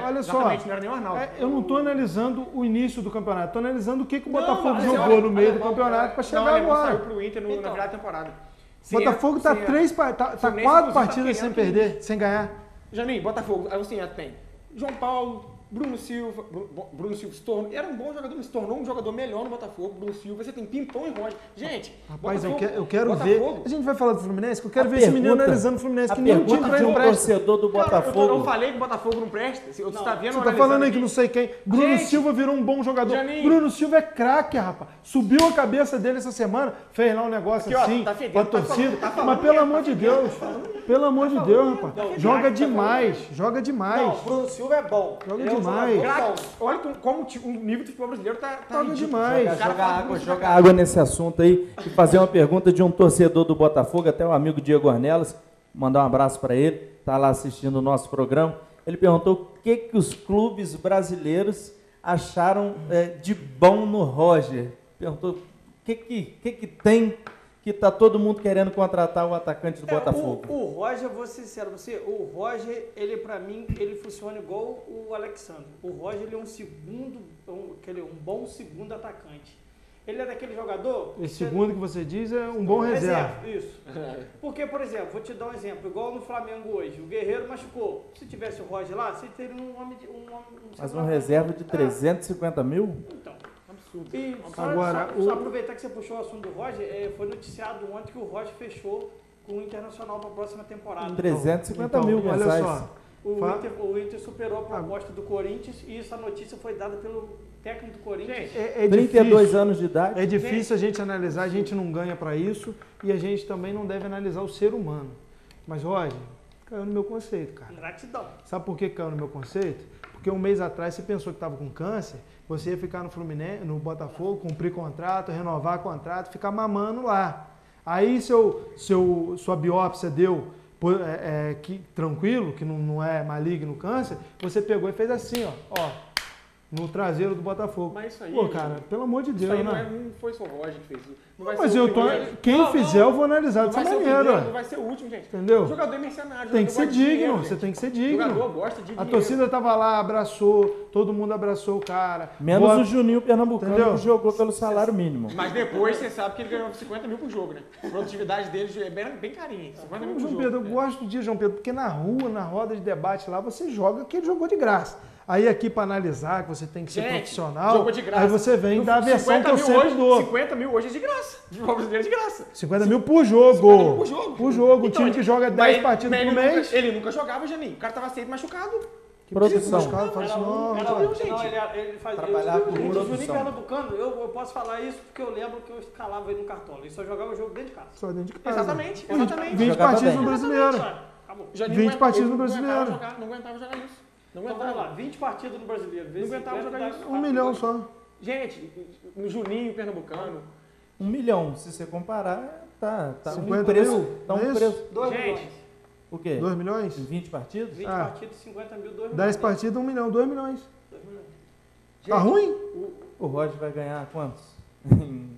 olha só. Exatamente, não era nem o Arnaldo. Eu não estou analisando o início do campeonato, estou analisando o que o Não, Botafogo mas jogou olha, no meio do alemão, campeonato para chegar não, o alemão agora. saiu pro Inter na Então. virada da temporada. O Botafogo está Fluminense, 4 inclusive, partidas tá sem querendo perder, sem ganhar. Janinho, Botafogo, aí você tem João Paulo, Bruno Silva se tornou, era um bom jogador, mas se tornou um jogador melhor no Botafogo. Bruno Silva, você tem Pimpão e Roger. Gente, Rapaz, Botafogo, eu quero Botafogo, ver. A gente vai falar do Fluminense, que eu quero A ver esse menino pergunta- analisando o Fluminense, A que nenhum time pergunta pra de ele um presta. torcedor do Cara, eu Botafogo. falei que o Botafogo não presta. Você tá vendo? Você tá analisando falando aí que aqui? não sei quem. Bruno Gente, Silva virou um bom jogador. Janinho. Bruno Silva é craque, rapaz. Subiu a cabeça dele essa semana, fez lá um negócio Aqui, ó, assim, tá fedendo, pra tá torcida. falando, tá falando Mas pelo mesmo, amor tá de fedendo, Deus, tá falando. pelo amor de Deus, rapaz. Não, Joga tá demais, joga demais. Não, o Bruno Silva é bom. Joga Ele é um demais. jogador bom. Craque, olha como o nível do futebol brasileiro tá Joga ridículo. demais. O cara fala Bruno Silva, Joga água nesse assunto aí e fazer uma pergunta de um torcedor do Botafogo, até o amigo Diego Ornelas, mandar um abraço para ele, tá lá assistindo o nosso programa. Ele perguntou o que os clubes brasileiros acharam de bom no Roger. Perguntou o que tem que tá todo mundo querendo contratar o atacante do Botafogo. O Roger, vou ser sincero, o Roger, ele pra mim, ele funciona igual o Alexandre. O Roger, ele é um bom segundo atacante. Ele é daquele jogador... Esse segundo que você diz é um bom reserva. Isso. Porque, por exemplo, vou te dar um exemplo, igual no Flamengo hoje, o Guerreiro machucou. Se tivesse o Roger lá, você teria um homem... Mas uma reserva de 350 mil? Então... Absurdo. E Agora, só aproveitar que você puxou o assunto do Roger, foi noticiado ontem que o Roger fechou com o Internacional para a próxima temporada. 350 Então, mil olha mensais. só. O Inter superou a proposta do Corinthians e essa notícia foi dada pelo técnico do Corinthians. Gente, É 32 difícil. anos de idade. É difícil a gente analisar, a gente não ganha para isso e a gente também não deve analisar o ser humano. Mas, Roger, caiu no meu conceito, cara. Gratidão. Sabe por que caiu no meu conceito? Porque um mês atrás você pensou que estava com câncer, você ia ficar no Fluminense, no Botafogo, cumprir contrato, renovar contrato, ficar mamando lá. Aí sua biópsia deu tranquilo, que não é maligno o câncer, você pegou e fez assim, ó, no traseiro do Botafogo. Mas isso aí... Pô, cara, pelo amor de Isso Deus, aí né? não foi só o Roger que fez isso. Não vai Mas ser o primeiro. quem Não, fizer eu vou analisar Não dessa vai ser o maneira, primeiro, não ué. vai ser o último, gente. Entendeu? O jogador é mercenário. Tem que ser jogador gosta de digno, dinheiro, você gente. tem que ser O digno. jogador gosta de A dinheiro. torcida tava lá, abraçou, todo mundo abraçou o cara. Menos Bota- o Juninho Pernambucano, Entendeu? que jogou pelo salário mínimo. Mas depois você sabe que ele ganhou 50 mil por jogo, né? A produtividade dele é bem carinha. 50 mil por João jogo. Pedro, eu gosto de João Pedro, porque na rua, na roda de debate lá, você joga que ele jogou de graça. Aí aqui para analisar, que você tem que ser Gente, profissional, jogou de graça. aí você vem dar a versão que eu 50 mil sempre hoje, dou. 50 mil hoje é de graça. De futebol brasileiro é de graça. 50 mil por jogo. 50 mil por jogo. Por jogo. Um Então, time que joga 10 partidas mas por ele mês. Ele nunca jogava, Janinho. O cara tava sempre machucado. Que Produção. os caras falam assim, não, Ele faz Trabalhar com o Juninho produção. Pernambucano, eu posso falar isso porque eu lembro que eu escalava ele no Cartola. Ele só jogava o jogo dentro de casa. só dentro de casa. Exatamente. 20 Jogava partidas bem. no brasileiro. Acabou. O Janinho 20 não partidas ele no não brasileiro. Não aguentava jogar isso. Não Então vamos aguentava. lá, 20 partidas no Brasileiro. Não aguentava jogar isso. 1 milhão só. Gente, no Juninho Pernambucano. 1 milhão, se você comparar, tá 50 um preço. mil, Tá não é um isso? preço. 2 Gente, milhões. O quê? 2 milhões? Em 20 partidas? 20 Ah. partidas, 50 mil, 2 milhões. 10 partidas, 1 milhão, 2 milhões. 2 milhões. Tá ruim? O Roger vai ganhar quantos? Em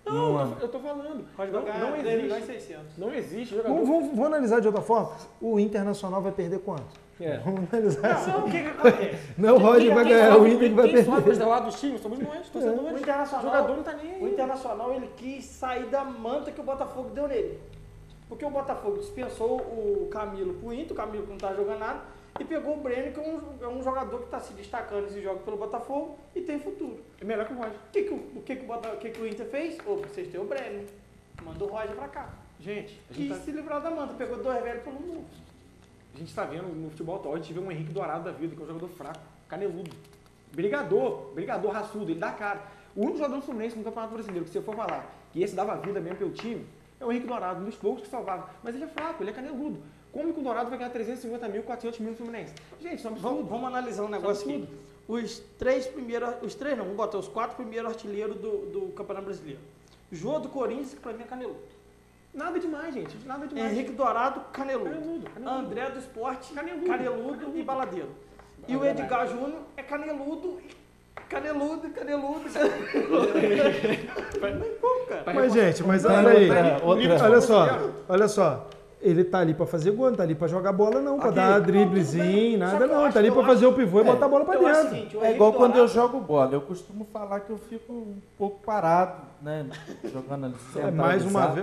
Não, um ano. eu tô falando. Pode Não, ganhar não 3 milhões e existe. 600. Não existe jogador. Vamos analisar de outra forma. O Internacional vai perder quanto? É. Vamos analisar assim. Não, o que acontece? Não, o Roger vai ganhar, o Inter que vai Quem sofre perder. do lado dos times somos nós, torcedores. O O Internacional, jogador não tá nem o aí. Internacional ele quis sair da manta que o Botafogo deu nele. Porque o Botafogo dispensou o Camilo pro Inter, o Camilo que não tá jogando nada, e pegou o Breno, que é um jogador que está se destacando nesse jogo pelo Botafogo e tem futuro. É melhor que o Roger. O que o Inter fez? Opa, vocês têm o Breno. Manda o Roger pra cá. Gente, a Quis gente, se livrar da manta, pegou 2 velhos pelo novo. a gente tá vendo no futebol atual, a gente vê um Henrique Dourado da vida, que é um jogador fraco, caneludo. Brigador, raçudo, ele dá cara. O único jogador do Fluminense no Campeonato Brasileiro, que se eu for falar, que esse dava vida mesmo pelo time, é o Henrique Dourado, um dos poucos que salvava. Mas ele é fraco, ele é caneludo. Como que o Dourado vai ganhar 350 mil, 400 mil no Fluminense? Gente, isso é um absurdo. Vamos analisar um negócio aqui. Os 4 primeiros artilheiros do Campeonato Brasileiro. Jô do Corinthians, que pra mim é caneludo. Nada demais, gente. Nada demais. Henrique Dourado, caneludo. Caneludo. André do Esporte, Caneludo. caneludo e baladeiro. E o Edgar Júnior é caneludo. Como, cara? Mas, gente, mas Tem olha aí. outra- Olha só. ele tá ali para fazer gol, não tá ali para jogar bola não, para Ok, dar não, driblezinho, tudo bem. Só nada que eu não, acho- tá ali eu para acho- fazer o pivô e botar a bola para Eu acho o dentro. seguinte, o É Henrique igual quando eu Dourado- jogo bola. Eu costumo falar que eu fico um pouco parado, né? Jogando ali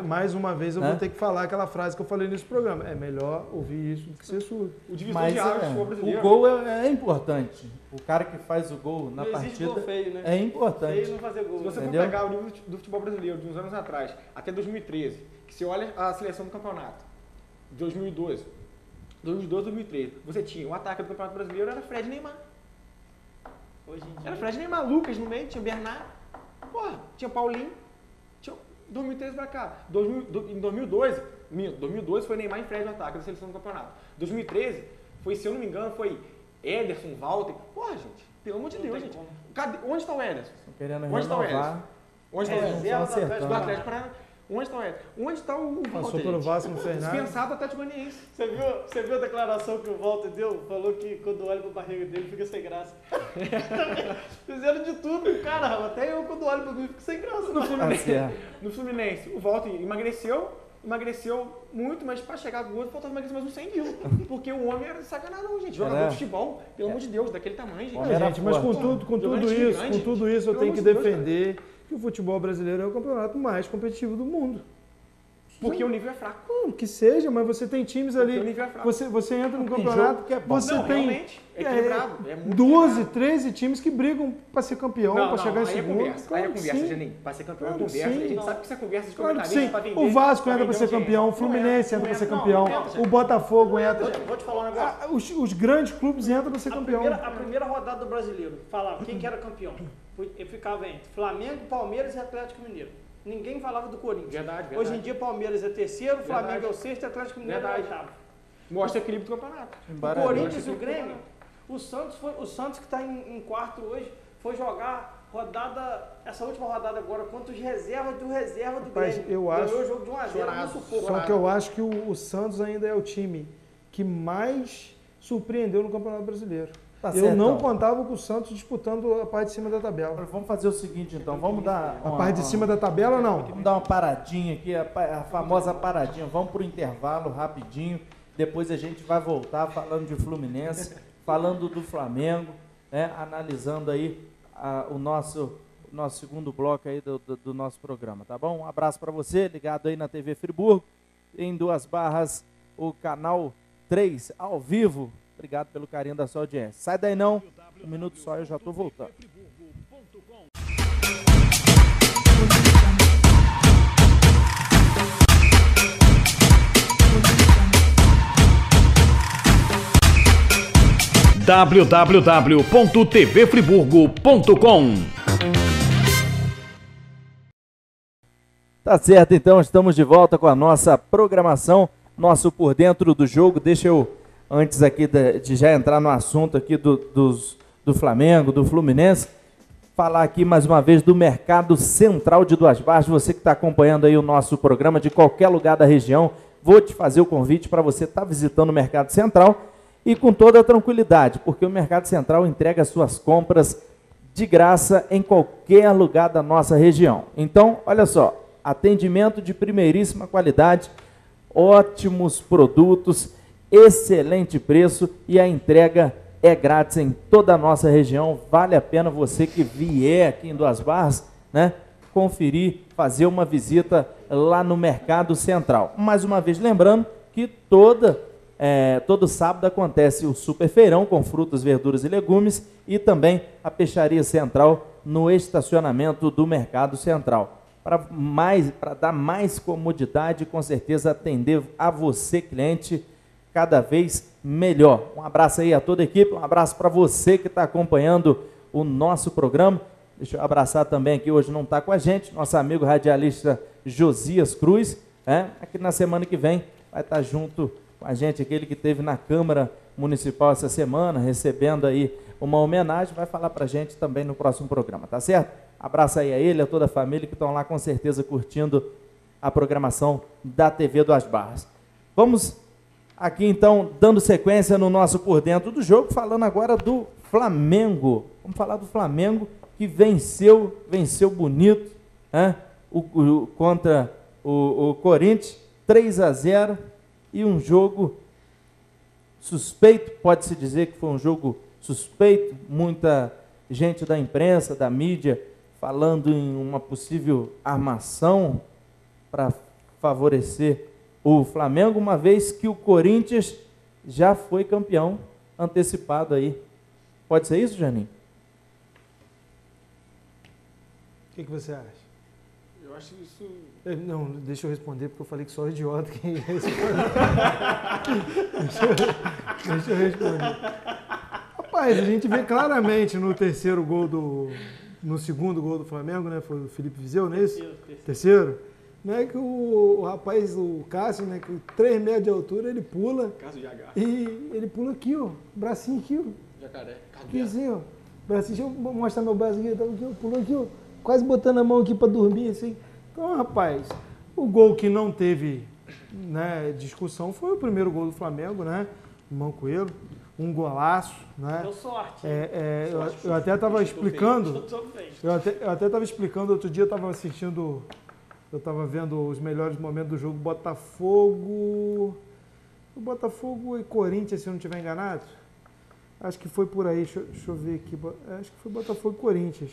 Mais uma vez eu Né? vou ter que falar aquela frase que eu falei nesse programa. É melhor ouvir isso do que ser surdo. O divisor Mas de águas do futebol o brasileiro. gol é importante. O cara que faz o gol na Não existe partida gol feio, né? é Feio importante. não fazer gol. Se você Entendeu? for pegar o nível do futebol brasileiro de uns anos atrás, até 2013, que você olha a seleção do campeonato, 2012, 2013, você tinha o ataque do campeonato brasileiro, era Fred e Neymar. Hoje em dia. Era Fred e Neymar, Lucas no meio, tinha Bernardo, porra, tinha Paulinho, tinha 2013 pra cá. Em 2012 foi Neymar e Fred no ataque da seleção do campeonato. 2013 foi, se eu não me engano, foi Ederson, Walter. Porra, gente, pelo amor de Deus, gente. Onde está o Ederson? Estão querendo Onde está o renovar. Ederson? Onde está o É, Ederson? zero Não do estão Atlético Do acertando. Atlético Paranaense. Onde está o Ederson? Onde está o Passou Walter? pelo gente? Vasco, não fez nada. Dispensado do Atlético Goianiense. Você viu a declaração que o Walter deu? Falou que quando olha pra barriga dele fica sem graça. Fizeram de tudo pro cara, rapaz. Até eu quando olho pra mim fico sem graça. No Tá Fluminense, certo. no Fluminense, o Walter emagreceu muito, mas para chegar no outro faltava emagrecer mais uns 100 quilos. Porque o homem era sacanagem, não, gente. Jogador É. de futebol, pelo amor de Deus, daquele tamanho, gente. Homem era Gente, mas forte. com Jogando tudo time isso, grande, com tudo isso eu pelo tenho que amor de Deus, defender que o futebol brasileiro é o campeonato mais competitivo do mundo. Porque o nível é fraco. Que seja, mas você tem times Porque ali. o nível é fraco. Você entra no Tem campeonato, jogo que é bom. você Não, tem realmente, é equilibrado, é muito 12, equilibrado. 13 times que brigam para ser campeão, para chegar em aí segundo. é conversa, Claro que sim. Janinho. Para ser campeão Claro é que conversa. sim. A gente sabe que isso é conversa de Claro que comentarista sim. para vender. O Vasco entra vender para ser audiência. campeão, o Não Fluminense entra para ser não campeão, entra, o Botafogo entra. Vou te falar um negócio. Os grandes clubes entram para ser campeão. A primeira rodada do Brasileiro, falava quem que era campeão. Ele ficava entre Flamengo, Palmeiras e Atlético Mineiro. Ninguém falava do Corinthians. Verdade. Hoje em dia, Palmeiras é terceiro, Flamengo Verdade. é o sexto e Atlético Mineiro é o Verdade. oitavo. Mostra o equilíbrio do campeonato. Embora O Corinthians e Mostra o Grêmio, o Santos que está em quarto hoje, foi jogar essa última rodada agora contra os reservas do Rapaz, Grêmio. eu acho- Ganhou o jogo de 1-0, Chorado. muito pouco. Só que eu acho que o Santos ainda é o time que mais surpreendeu no Campeonato Brasileiro. Tá Eu certo, não então. contava com o Santos disputando a parte de cima da tabela. Vamos fazer o seguinte, então. Vamos dar A parte de cima da tabela, não. Vamos dar uma paradinha aqui, a famosa paradinha. Vamos para o intervalo rapidinho. Depois a gente vai voltar falando de Fluminense, falando do Flamengo, né? Analisando aí o nosso segundo bloco aí do nosso programa, tá bom? Um abraço para você, ligado aí na TV Friburgo, em Duas Barras, o canal 3 ao vivo. Obrigado pelo carinho da sua audiência. Sai daí não, um minuto só eu já estou voltando. www.tvfriburgo.com. Tá certo, então estamos de volta com a nossa programação, nosso Por Dentro do Jogo. Deixa eu, antes aqui de já entrar no assunto aqui do Flamengo, do Fluminense, falar aqui mais uma vez do Mercado Central de Duas Barras. Você que está acompanhando aí o nosso programa de qualquer lugar da região, vou te fazer o convite para você estar visitando o Mercado Central e com toda a tranquilidade, porque o Mercado Central entrega suas compras de graça em qualquer lugar da nossa região. Então, olha só, atendimento de primeiríssima qualidade, ótimos produtos, excelente preço e a entrega é grátis em toda a nossa região. Vale a pena você que vier aqui em Duas Barras, né, conferir, fazer uma visita lá no Mercado Central. Mais uma vez, lembrando que todo sábado acontece o Super Feirão com frutas, verduras e legumes e também a Peixaria Central no estacionamento do Mercado Central. Para dar mais comodidade, com certeza atender a você, cliente, cada vez melhor. Um abraço aí a toda a equipe, um abraço para você que está acompanhando o nosso programa. Deixa eu abraçar também aqui, hoje não está com a gente, nosso amigo radialista Josias Cruz, aqui na semana que vem vai estar junto com a gente, aquele que esteve na Câmara Municipal essa semana, recebendo aí uma homenagem, vai falar para a gente também no próximo programa, tá certo? Abraço aí a ele, a toda a família que estão lá com certeza curtindo a programação da TV Duas Barras. Vamos aqui então, dando sequência no nosso Por Dentro do Jogo, falando agora do Flamengo. Vamos falar do Flamengo que venceu bonito, contra o Corinthians, 3-0, e um jogo suspeito, pode-se dizer que foi um jogo suspeito, muita gente da imprensa, da mídia, falando em uma possível armação para favorecer o Flamengo, uma vez que o Corinthians já foi campeão antecipado aí. Pode ser isso, Janinho? O que você acha? Eu acho isso... Não, deixa eu responder, porque eu falei que só o idiota que ia responder. deixa eu responder. Rapaz, a gente vê claramente no no segundo gol do Flamengo, né? Foi o Felipe Viseu, não é isso? Terceiro. Né, que o rapaz, o Cássio, né, com 3 metros de altura, ele pula. Caso de H. E ele pula aqui, ó. Bracinho aqui, ó. Jacaré. Aqui assim, ó. Bracinho, deixa eu mostrar meu braço aqui. Então, aqui, ó, pulou aqui, ó. Quase botando a mão aqui para dormir, assim. Então, rapaz, o gol que não teve, né, discussão foi o primeiro gol do Flamengo, né? O Mancoelho. Um golaço, né? Deu sorte. Eu até estava explicando. Eu até estava explicando, outro dia eu estava assistindo. Eu estava vendo os melhores momentos do jogo Botafogo e Corinthians, se eu não estiver enganado. Acho que foi por aí, deixa eu ver aqui. Acho que foi Botafogo e Corinthians.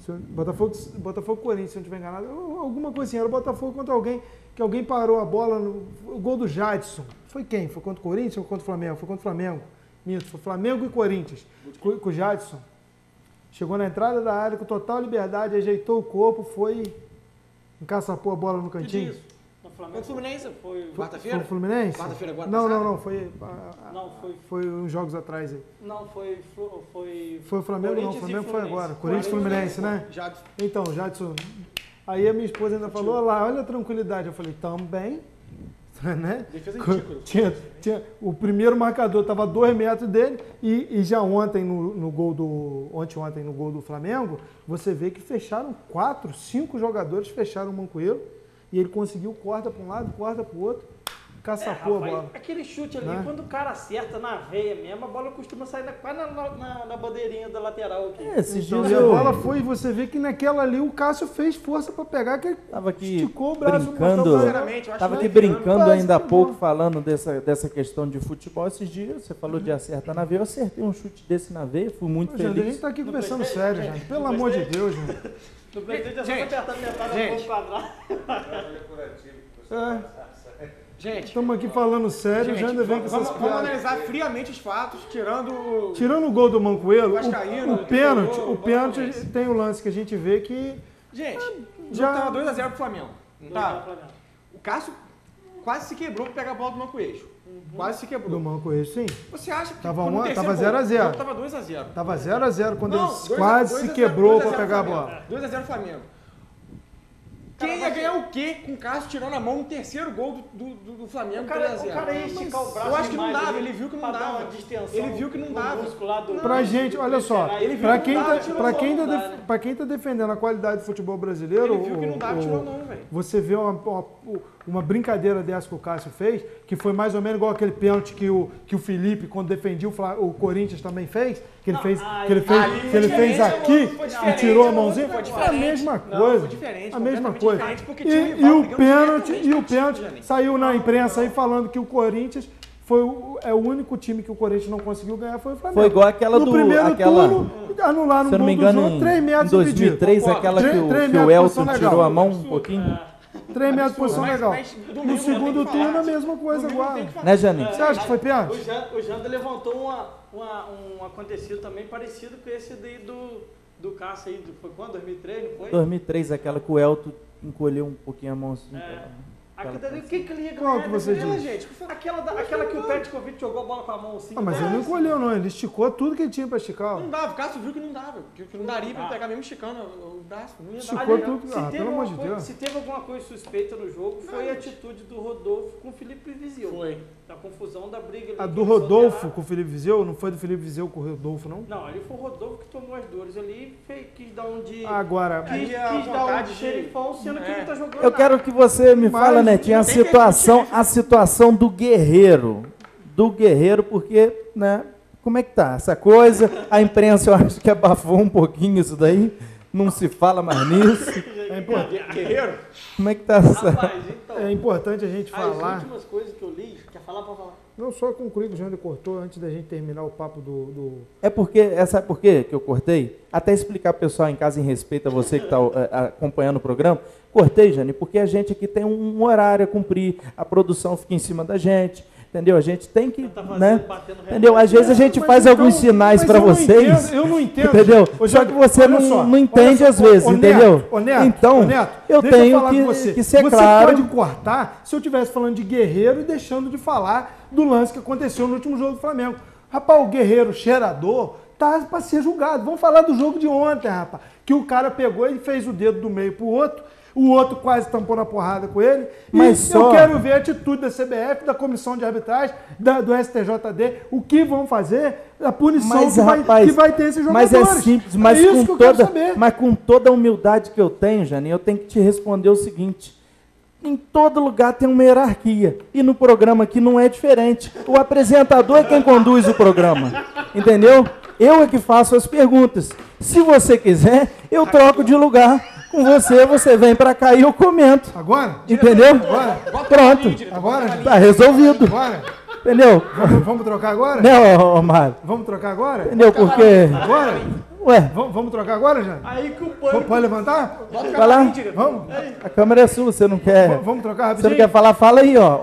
Botafogo e Corinthians, se eu não estiver enganado. Alguma coisa assim, era o Botafogo contra alguém, que alguém parou a bola, o gol do Jadson. Foi quem? Foi contra o Corinthians ou contra o Flamengo? Foi contra o Flamengo. Minto, foi Flamengo e Corinthians. Com o Jadson. Chegou na entrada da área com total liberdade, ajeitou o corpo, foi... Encaçapou a bola no cantinho. Que isso? No Flamengo. Foi o Fluminense? Foi quarta-feira? Foi o Fluminense? Quarta-feira agora Não, passada? não. Foi, Não, foi uns jogos atrás aí. Não, foi Foi o Flamengo, não. O Flamengo foi agora. Corinthians e Fluminense, né? Jadson. Então, Jadson. Aí a minha esposa ainda falou, olha lá, olha a tranquilidade. Eu falei, também. Né? Defesa ridícula. Tinha, o primeiro marcador estava a 2 metros dele e já ontem no gol do Flamengo, você vê que fecharam 4, 5 jogadores, fecharam o Mancoelho e ele conseguiu, corta para um lado, corta para o outro, caçapou a bola. Aquele chute ali, Né? quando o cara acerta na veia mesmo, a bola costuma sair quase na bandeirinha da lateral aqui. Esses Então, dias e a eu bola foi, você vê que naquela ali o Cássio fez força para pegar, que ele estava aqui esticou o braço, brincando, botou o braço. Sinceramente, eu acho estava que aqui não é brincando Quase ainda há que pouco, não. falando dessa questão de futebol. Esses dias você falou de acertar na veia, eu acertei um chute desse na veia, fui muito Gente, a gente feliz. está aqui Não conversando gostei, sério, gente. gente. Pelo Não amor de gostei. Deus, gente. No presente é só Gente, apertar metade da gente. mão quadrada. Gente, Estamos aqui falando sério, gente, já ainda vem com essas vamos piadas. analisar friamente os fatos, tirando... Tirando o gol do Mancoelho, Vascaíno, o pênalti, tricolor, o pênalti Fluminense. tem o lance que a gente vê que Gente, já- já tava 2x0 pro Flamengo. Não Dois tá? do Flamengo. O Cássio quase se quebrou pra pegar a bola do Mancoejo. Quase se do quebrou. Mancoelho, sim. Você acha que Tava no um- terceiro tava gol, 0 a 0. o jogo tava 2x0. Tava 0x0 quando Não, ele 2 a- quase 2 se a 0, quebrou 2 a para 0 pegar a Flamengo. bola. 2x0 Flamengo. Quem ia ganhar o quê com o Cássio tirando a mão no terceiro gol do Flamengo? O cara 3x0? ia esticar o braço Eu acho que não demais dava, ali ele viu que não pra dar dava. uma distensão Ele viu que não no dava. músculo lá do- Pra gente, olha só, Ele viu pra que não quem dava, tá, tirou pra a quem mão, tá, não def- dá, né? pra quem tá defendendo a qualidade do futebol brasileiro, Ele viu que não dava, tirou a mão, velho. você vê uma brincadeira dessa que o Cássio fez, que foi mais ou menos igual aquele pênalti que o Felipe, quando defendia o Corinthians, também fez, que ele Não, fez, aí- que ele fez, ali que ele foi fez diferente, aqui foi e diferente, tirou a foi mãozinha, diferente. foi a mesma Não, coisa. foi diferente, A mesma completamente coisa. diferente, porque tinha um rival E o brigando pênalti, diretamente com o time, saiu na imprensa aí falando que o Corinthians é o único time que o Corinthians não conseguiu ganhar, foi o Flamengo. Foi igual aquela no do... primeiro aquela, turno, anularam se eu não um me gol do engano, jogo, 3 em metros impedido. 2003, Concordo. aquela que o, Três que o metros, Elton posição tirou legal. a mão um pouquinho. 3 metros de posição Mas- legal. mas domingo No não tem segundo que turno, falar. a mesma coisa Domingo não agora. tem que falar. Né, Janinho? Você acha que foi pênalti? O Janda levantou um acontecido também parecido com esse daí do Cássio aí, foi quando? 2003, não foi? 2003, aquela que o Elton encolheu um pouquinho a mão assim. Aquilo dali, o que ele ia ganhar? Qual que você daquela, diz? gente? Aquela que o Petkovic jogou a bola com a mão assim. Ah, mas ele não encolheu, não. Ele esticou tudo que ele tinha pra esticar. ó. Não dava, o Cássio viu que não dava, que não daria pra ele pegar mesmo esticando o braço. Não ia dar. Esticou Ali, tudo. se Ah, teve pelo amor de alguma coisa- Deus. Se teve alguma coisa suspeita no jogo, foi a atitude do Rodolfo com o Felipe Viseu. Foi. Da confusão da briga ali. A que do eles Rodolfo soltaram. com o Felipe Viseu? Não foi do Felipe Viseu com o Rodolfo, não? Não, ali foi o Rodolfo que tomou as dores ali e quis dar um de. Agora, Quis, Ali a quis dar um vontade de de- xerifão, sendo que ele não tá jogando Eu quero que você me Mas fale, Netinho, não tem a situação do Guerreiro. Do Guerreiro, porque, né, como é que tá essa coisa? A imprensa, eu acho que abafou um pouquinho isso daí. Não se fala mais nisso. é importante. Guerreiro? Como é que tá essa... Rapaz, então, é importante a gente As falar. últimas coisas que eu li, quer falar pra falar? Não só concluir que o Jander cortou antes da gente terminar o papo do... É porque, sabe por quê que eu cortei? Até explicar pro pessoal em casa, em respeito a você que está acompanhando o programa. Cortei, Jane, porque a gente aqui tem um horário a cumprir, a produção fica em cima da gente, entendeu? A gente tem que, né? Entendeu? Às vezes a gente faz alguns sinais para vocês. Eu não entendo. Entendeu? Só que você não entende às vezes, entendeu? Então, eu tenho que ser claro. Você pode cortar se eu estivesse falando de Guerreiro e deixando de falar do lance que aconteceu no último jogo do Flamengo. Rapaz, o Guerreiro cheirador tá para ser julgado. Vamos falar do jogo de ontem, rapaz. Que o cara pegou e fez o dedo do meio pro outro. O outro quase tampou na porrada com ele. Mas eu quero ver a atitude da CBF, da comissão de arbitragem, do STJD, o que vão fazer, a punição que vai ter esses jogadores. Mas é simples, mas com toda a humildade que eu tenho, Jane, eu tenho que te responder o seguinte. Em todo lugar tem uma hierarquia. E no programa aqui não é diferente. O apresentador é quem conduz o programa. Entendeu? Eu é que faço as perguntas. Se você quiser, eu troco de lugar com você, você vem pra cá e eu comento. Agora? Entendeu? Agora? Pronto. Agora? Tá resolvido. Agora? Entendeu? Vamos trocar agora? Não, Mário. Vamos trocar agora? Entendeu? Porque... Agora? Ué. Vamos trocar agora, Jane? Aí que o pânico... Pode levantar? Vai lá. Vamos? A câmera é sua, você não quer... Vamos trocar Você rapidinho? não quer falar? Fala aí, ó.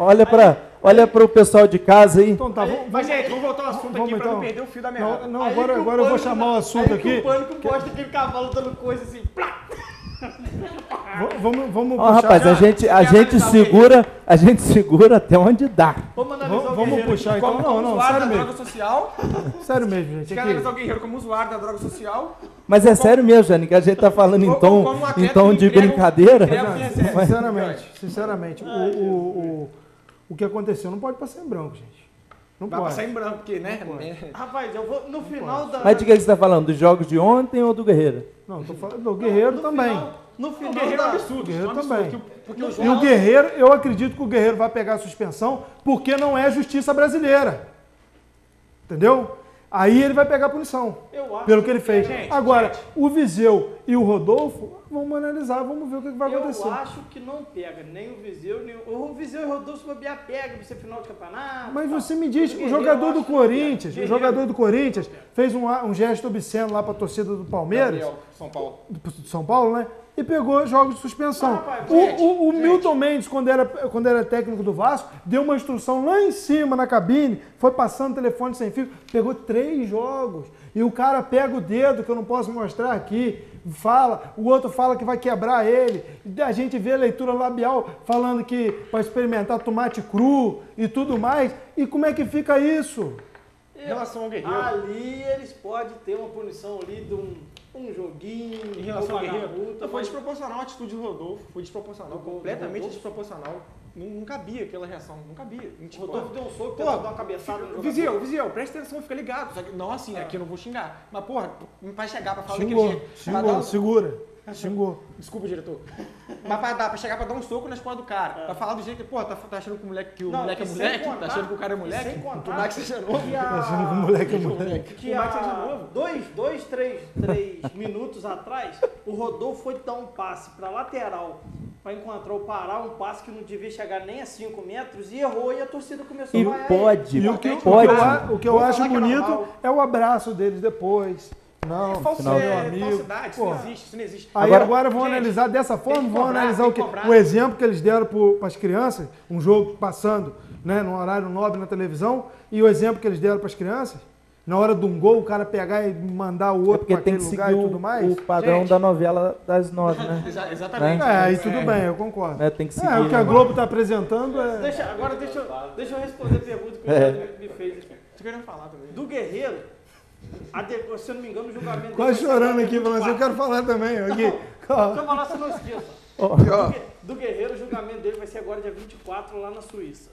Olha pro pessoal de casa aí. Então tá, Mas, gente, vamos voltar ao assunto aqui pra não perder o fio da meada. Não, agora eu vou chamar o assunto aqui. O pânico mostra aquele cavalo dando coisa assim... Plá. Vamos Ó, rapaz, a gente segura até onde dá. Vamos analisar o Vamos Guerreiro puxar aqui. então. Não, usuário sério da droga mesmo. social. Sério mesmo, gente. Quer analisar o Guerreiro como usuário da droga social. Mas é sério mesmo, Jane, que a gente tá falando em tom, como um atleta em tom que de entrega brincadeira. Sinceramente, o que aconteceu não pode passar em branco, gente. Não Vai pode. passar em branco, porque, né? Rapaz, eu vou no final da... Mas de que você tá falando? Dos jogos de ontem ou do Guerreiro? Não, tô falando do Guerreiro também. No final O Guerreiro é um da... absurdo. Guerreiro é um absurdo, também. Porque o E o Guerreiro, eu acredito que o Guerreiro vai pegar a suspensão porque não é justiça brasileira. Entendeu? Aí ele vai pegar a punição. Eu acho pelo que ele fez. Gente, Agora, o Viseu e o Rodolfo, vamos analisar, vamos ver o que vai acontecer. Eu acho que não pega nem o Viseu, nem o Viseu e o Rodolfo se bobear pega, você final de campeonato. Mas tal. você me diz, O o Guerreiro, jogador eu do acho que Corinthians, não o pega. jogador do Corinthians fez um gesto obsceno lá para a torcida do Palmeiras, Gabriel, São Paulo. do São Paulo, né? E pegou jogos de suspensão. Ah, rapaz, O Milton Mendes, quando era técnico do Vasco, deu uma instrução lá em cima na cabine, foi passando telefone sem fio, pegou 3 jogos. E o cara pega o dedo, que eu não posso mostrar aqui, fala, o outro fala que vai quebrar ele. A gente vê a leitura labial falando que para experimentar tomate cru e tudo mais. E como é que fica isso? Em relação ao Guerreiro. Ali eles podem ter uma punição ali de um joguinho, Em relação ao pagar Guerreiro, multa, foi mas- desproporcional a atitude do Rodolfo. Foi desproporcional, Do completamente Rodolfo? desproporcional. Não cabia aquela reação, não cabia. O Rodolfo deu um soco, Pô, tentou dar uma cabeçada no jogador. Viseu, presta atenção, fica ligado. Só que, não assim, aqui eu não vou xingar. Mas, porra, pra chegar pra falar Xingou, daquele jeito. pra dar xingou, um- segura. Xingou. Desculpa, diretor. Mas pra chegar pra dar um soco nas costas do cara. Pra falar do jeito que, pô, tá achando que o moleque, Não, moleque é e sem moleque? contar- Tá achando que o cara é e moleque? sem contar Por mais que seja novo. que a- Tá achando que o moleque é moleque. Que Por mais que seja há novo. 3 minutos atrás, o Rodolfo foi dar um passe para lateral para encontrar o Pará, um passe que não devia chegar nem a 5 metros e errou e a torcida começou E a vaiar pode, ele. E o que pode. eu Vou acho falar que é bonito normal. é o abraço deles depois. Não, Falsidade, meu amigo. falsidade, isso Pô. não existe, isso não existe. Aí agora vão gente, analisar dessa forma, tem que vão cobrar, analisar tem o, que que, cobrar. o exemplo que eles deram para as crianças, um jogo passando, né, num horário nobre na televisão, e o exemplo que eles deram para as crianças, na hora de um gol, o cara pegar e mandar o É outro porque para tem aquele que lugar seguir e tudo mais. o padrão Gente. da novela das 9, né? Exatamente. Aí tudo bem, eu concordo. Né, tem que seguir. O que a né? Globo está apresentando é... Deixa eu responder a pergunta que o É. Thiago me fez aqui. Tô querendo falar também. Do Guerreiro, se eu não me engano, o julgamento dele Quase vai ser chorando agora aqui, dia falando assim, eu 24. quero falar também. Aqui. Se eu falar, você não esqueça. Ó, Do Guerreiro, o julgamento dele vai ser agora dia 24 lá na Suíça.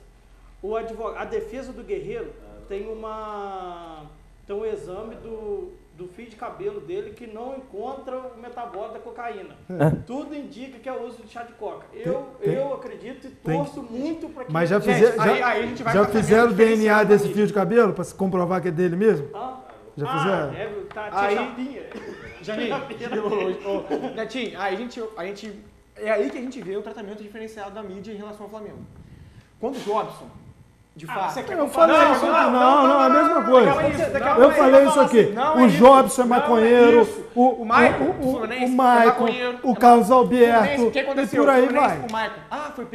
A defesa do Guerreiro tem um exame do fio de cabelo dele que não encontra o metabólito da cocaína. Tudo indica que é o uso de chá de coca. Eu acredito e torço muito para que... Mas já, Gente, fizer- aí a gente vai já pra fizeram o caminho DNA diferenciado desse aqui. fio de cabelo para se comprovar que é dele mesmo? Já fizeram? Tá Aí- chapinha. Janinho, Netinho, aí a gente é aí que a gente vê o tratamento diferenciado da mídia em relação ao Flamengo. Quando o Jobson, de fato... Eu falei isso aqui. Não, é a mesma coisa. Eu falei isso aqui. O Jobson é maconheiro, o Maicon, o Carlos Alberto, o que aconteceu? e por aí vai. O Maicon.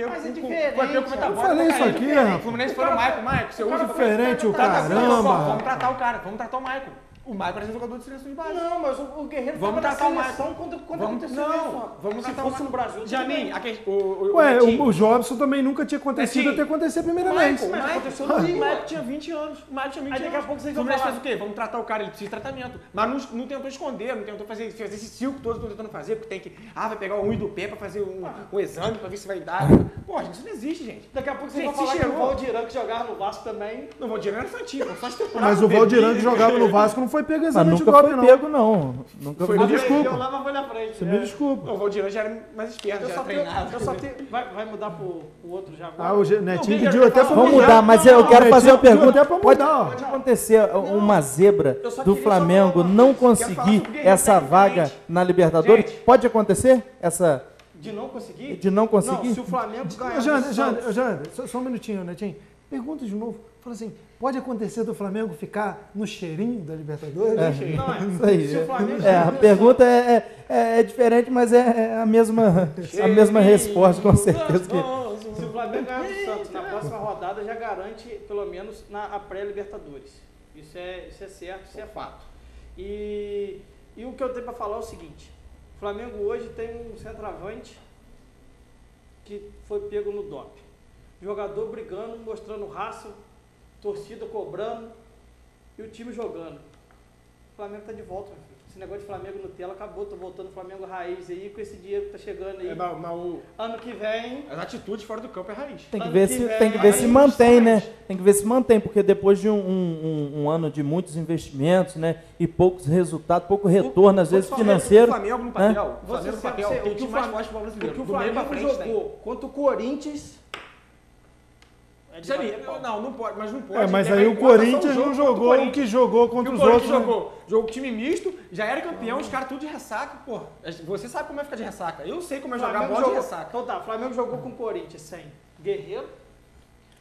Mas é diferente. Foi pego com Eu metabólico. falei isso aqui, rapaz. O Fluminense foi no Maicon. Você usa Diferente o Vamos caramba. tratar o cara, vamos tratar o Maicon. O Maicon era jogador de seleção de base. Não, mas o Guerreiro Vamos tava na tratar o seleção Maicon. quando aconteceu Não, isso. rapaz. vamos Se tratar fosse no Brasil, tudo Janinho, bem. Ué, Netinho. o Jobson também nunca tinha acontecido Netinho. até acontecer a primeira vez. O Mas Maicon aconteceu no Rio. O Maicon tinha 20 anos. O Maicon tinha 20 Aí daqui a anos. pouco vocês O vão Fluminense falar. fez o quê? Vamos tratar o cara, ele precisa de tratamento. Mas não tentou esconder, não tentou fazer esse circo todo que estão tentando fazer, porque tem que... vai pegar o ruim do pé pra fazer um exame, pra ver se vai dar. Pô, gente, isso não existe, gente. Daqui a pouco vocês Gente, vão se falar que o cheirou. Valdirão que jogava no Vasco também. Não vou dizer, era infantil, só estuprar. Mas o Valdirão que jogava no Vasco não foi pego Mas exame nunca antidope, foi não. pego, não. Nunca Foi foi. no desculpa. Eu lá foi na frente. Você me desculpa. O Valdirão já era mais esperto, Eu já só era tenho, treinado. eu só tenho, vai mudar pro outro já agora. Ah, o Netinho Não, pediu até pra Vamos mudar. mudar, mas eu quero fazer uma Pediu pergunta. até pra Pode mudar, ó. acontecer uma zebra Eu só do queria Flamengo só falar uma não coisa. conseguir Quero falar sobre o essa Guerreiro vaga tecnicamente. na Libertadores? Gente. Pode acontecer essa De não conseguir? de não conseguir? Não, se o Flamengo ganhar. Jander, só um minutinho, Netinho. Pergunta de novo. Fala assim, pode acontecer do Flamengo ficar no cheirinho da Libertadores? Não, Isso aí. Se o Flamengo A pergunta é diferente, mas é a mesma resposta, com certeza. Que... Se o Flamengo ganhar do Santos na próxima rodada, já garante, pelo menos, a pré-Libertadores. Isso é certo, isso é fato. E o que eu tenho para falar é o seguinte: o Flamengo hoje tem um centroavante que foi pego no doping. Jogador brigando, mostrando raça, torcida cobrando e o time jogando. O Flamengo tá de volta, meu filho. Esse negócio de Flamengo Nutella acabou, tô voltando Flamengo raiz aí, com esse dinheiro que tá chegando aí. Ano que vem. As atitudes fora do campo é raiz. Tem que Ano ver que se, vem, tem que ver se aí mantém, sai. né? Tem que ver se mantém, porque depois de um ano de muitos investimentos, né? E poucos resultados, pouco retorno, às vezes financeiro. O Flamengo no né? papel, o Você Flamengo no sabe papel, tem o que time o mais Flamengo- forte do brasileiro. O que o Do meio pra Flamengo frente jogou contra o Corinthians. É de tem. bater pau. Não pode, mas não pode. Mas levar aí em o conta só Corinthians jogo não contra jogou o que jogou Porque contra o os Corinthians outros. né? jogou time misto, já era campeão, os caras tudo de ressaca, pô. Você sabe como é ficar de ressaca. Eu sei como é jogar Flamengo bola de jogou- ressaca. Então tá, o Flamengo jogou com o Corinthians sem Guerreiro.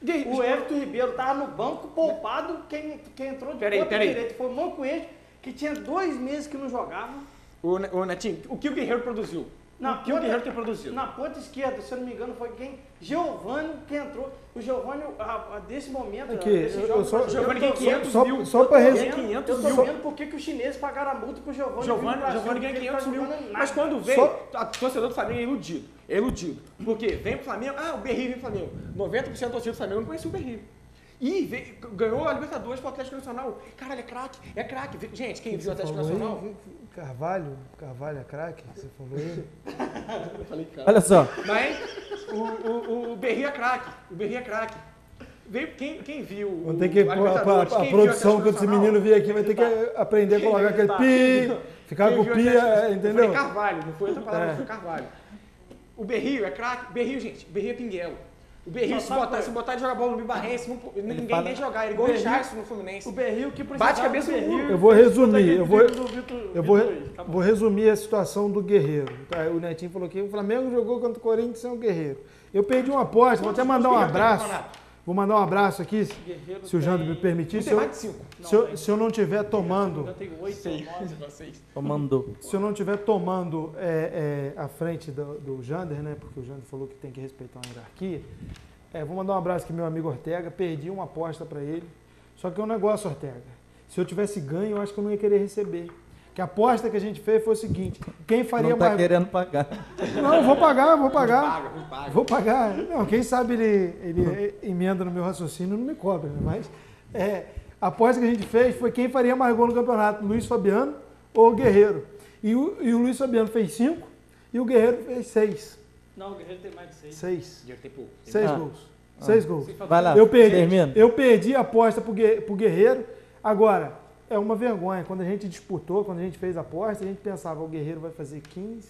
Guerreiro, O Everton Ribeiro tava no banco, poupado. Quem entrou de Peraí, ponta peraí. direita foi o Mancoejo, que tinha 2 meses que não jogava. O Netinho, o que o Guerreiro produziu? Na O que o Guerreiro tem produzido? Na ponta esquerda, se eu não me engano, foi quem? Giovani que entrou. O Giovani, desse momento, Aqui, desse eu jogo, só- eu Giovani tô ganha 500 vendo- mil. Só pra eu tô resumir. vendo- 500 Eu tô mil. vendo por que os chineses pagaram a multa pro Giovani. vir Giovani pro Brasil, ganha porque ele 500 tá mil. jogando nada. Mas quando veio, Só- a torcedor do Flamengo é iludido. É iludido. Porque vem pro Flamengo, o Berrio vem pro Flamengo. 90% da torcida do Flamengo não conhecia o Berrio. E ganhou a Libertadores pro Atlético Nacional. Caralho, é craque. Gente, quem viu o Atlético Falou Nacional? aí? Carvalho é craque? Você falou aí? Eu falei, cara. Olha só, Mas o Berrio é craque. O Berrio é craque. Veio quem viu Vou ter que, a Libertadores, a quem viu produção, Atlético quando esse Nacional, menino vir aqui, vai ter que aprender a colocar aquele pi, ficar quem com viu o pi, Atlético- Eu falei entendeu? Carvalho, não foi outra palavra, foi Carvalho. O Berrio é craque. Berrio, gente, Berrio é pinguelo. O Berrio, Só sabe se botar ele jogar bola no Bibarrense, ninguém fala- nem jogar. Ele igual o Berrio- Richardson no Fluminense. O Berrio que precisava Bate cabeça do no Berrio. muro. Eu vou resumir, Fez eu vou- aquele drible do Vitor- Eu vou, Vitor Luiz. Acabou. vou resumir a situação do Guerreiro. Tá? O Netinho falou que o Flamengo jogou contra o Corinthians sem o Guerreiro. Eu perdi uma aposta, vou até mandar um abraço. Vou mandar um abraço aqui, Guerreiro se o Jander tem- me permitir. Não Se tem eu, mais de 5. se eu não estiver tomando, Eu tenho 8 ou 9. comandou. se eu não estiver tomando a frente do Jander, né? Porque o Jander falou que tem que respeitar uma hierarquia. Vou mandar um abraço aqui ao meu amigo Ortega. Perdi uma aposta para ele. Só que é um negócio, Ortega. Se eu tivesse ganho, eu acho que eu não ia querer receber. Que a aposta que a gente fez foi o seguinte: quem faria Não tá mais. querendo pagar. Não, vou pagar. Não paga. Vou pagar. Não, quem sabe ele emenda no meu raciocínio e não me cobra, né? Mas a aposta que a gente fez foi quem faria mais gol no campeonato, Luiz Fabiano ou Guerreiro. E o Luiz Fabiano fez 5 e o Guerreiro fez 6. Não, o Guerreiro tem mais de 6. 6. Dinheiro tem pouco. 6 Ah. gols. 6 gols. Vai lá, termina. Eu perdi a aposta pro Guerreiro. Agora, é uma vergonha. Quando a gente disputou, quando a gente fez a aposta, a gente pensava, o Guerreiro vai fazer 15,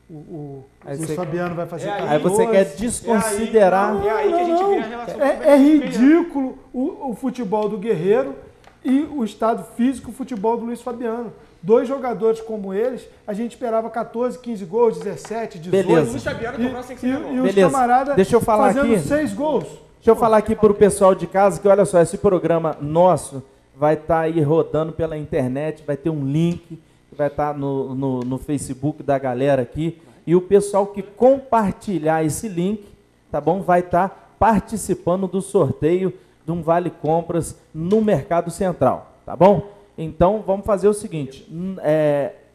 o Aí Luiz você- Fabiano vai fazer 14. Aí você quer desconsiderar. É aí que a gente Não, vê a relação é ridículo o futebol do Guerreiro e o estado físico, o futebol do Luiz Fabiano. 2 jogadores como eles, a gente esperava 14, 15 gols, 17, 18. Beleza. O Luiz Fabiano cobrança tem que ser menor. E os Beleza. camaradas Deixa eu falar fazendo aqui. 6 gols. Deixa eu falar aqui para o pessoal de casa que, olha só, esse programa nosso vai estar aí rodando pela internet, vai ter um link que vai estar no Facebook da galera aqui. E o pessoal que compartilhar esse link, tá bom? Vai estar participando do sorteio de um Vale Compras no Mercado Central, tá bom? Então, vamos fazer o seguinte,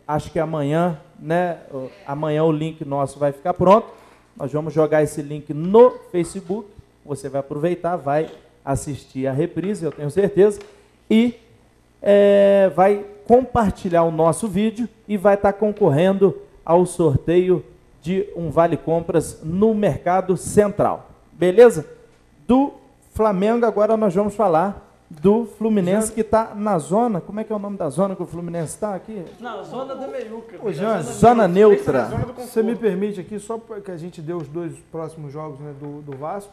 acho que amanhã, né? Amanhã o link nosso vai ficar pronto. Nós vamos jogar esse link no Facebook. Você vai aproveitar, vai assistir a reprise, eu tenho certeza, e vai compartilhar o nosso vídeo e vai estar concorrendo ao sorteio de um Vale Compras no Mercado Central. Beleza? Do Flamengo, agora nós vamos falar do Fluminense, que está na zona. Como é que é o nome da zona que o Fluminense está aqui? Não, zona da meiuca. Ô, Jean, Zona neutra. Você me permite aqui, só porque a gente deu os 2 próximos jogos, né, do Vasco,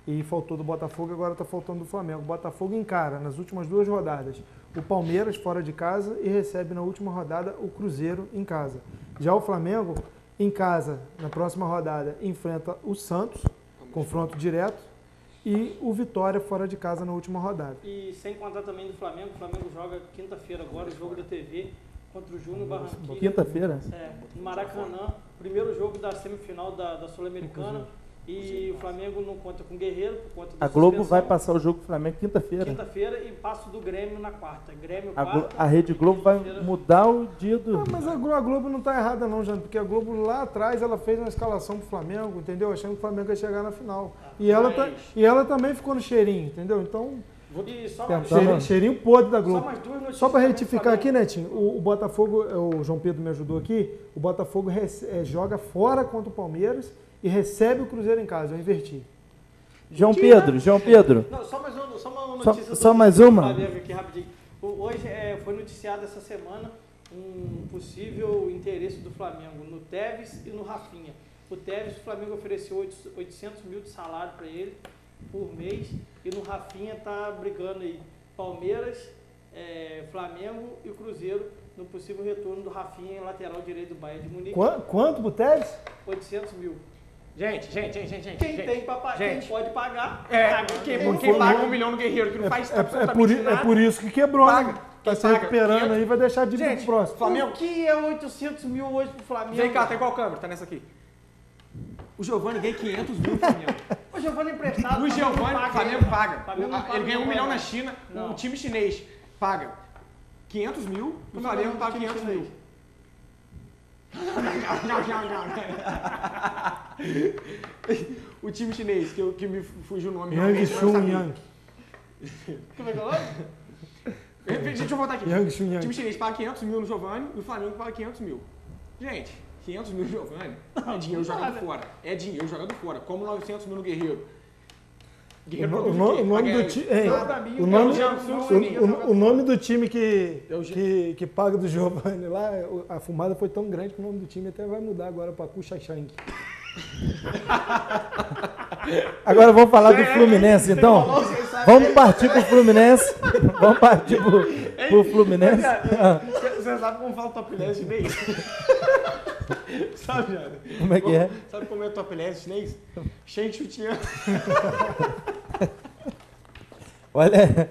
e faltou do Botafogo, agora está faltando do Flamengo. O Botafogo encara, nas últimas 2 rodadas, o Palmeiras fora de casa e recebe na última rodada o Cruzeiro em casa. Já o Flamengo, em casa, na próxima rodada, enfrenta o Santos, confronto direto, e o Vitória fora de casa na última rodada. E sem contar também do Flamengo, o Flamengo joga quinta-feira agora, o jogo da TV contra o Júnior Barranquilla. Quinta-feira? No Maracanã, primeiro jogo da semifinal da Sul-Americana. E o Flamengo não conta com o Guerreiro por conta da A Globo suspensão. vai passar o jogo do Flamengo quinta-feira. Quinta-feira e passo do Grêmio na quarta. Grêmio A Rede Globo vai mudar o dia do... Ah, mas a Globo não está errada não, Jânio, porque a Globo lá atrás ela fez uma escalação pro Flamengo, entendeu? Achando que o Flamengo ia chegar na final. E ela também ficou no cheirinho, entendeu? Então, E só cheirinho podre da Só Globo. mais 2 notícias Só para também retificar do aqui, Flamengo. Netinho, o Botafogo, o João Pedro me ajudou aqui, o Botafogo joga fora contra o Palmeiras e recebe o Cruzeiro em casa, eu inverti. João Pedro. Não, só mais uma notícia. Só mais uma? Flamengo aqui, rapidinho. Hoje foi noticiado essa semana um possível interesse do Flamengo no Tevez e no Rafinha. O Tevez, o Flamengo ofereceu 800 mil de salário para ele por mês, e no Rafinha tá brigando aí Palmeiras, Flamengo e o Cruzeiro no possível retorno do Rafinha em lateral direito do Bayern de Munique. Quanto pro Tevez? 800 mil. Gente. Quem tem pra pagar, quem pode pagar, paga. Quem paga 1 milhão no Guerreiro, que não faz absolutamente nada. É por isso que quebrou, Paga. né? Quem Tá se paga? recuperando 500. aí, vai deixar de vir Gente, pro próximo. Flamengo. O que é 800 mil hoje pro Flamengo? Vem cá, tem qual câmera? Tá nessa aqui. O Giovani ganha 500 mil no Flamengo. O Giovani emprestado. O Giovani, o Flamengo paga. Flamengo não paga, Ele ganha 1 não milhão paga. na China, Não. o time chinês paga 500 mil, o Como é Flamengo o nome paga do time 500 mil. Não. O time chinês, que me fugiu o nome. Yang realmente, mas eu Chun sabia. Yang. Como é que é o nome? Deixa eu voltar aqui. Yang Chun O time Yang. chinês paga 500 mil no Giovani e o Flamengo paga 500 mil. Gente, 500 mil no Giovani é dinheiro jogado fora. É dinheiro jogado fora. Como 900 mil no Guerreiro. O nome do time. O O nome do time que paga do Giovani lá, a fumada foi tão grande que o nome do time até vai mudar agora para Kuchachang. Agora vamos falar do Fluminense, então. Vamos partir pro Fluminense. Vamos partir pro Fluminense. Você sabe como fala o topless chinês? Sabe, Jana? Como é que é? Sabe como é o topless chinês? Shen Chutian. Olha,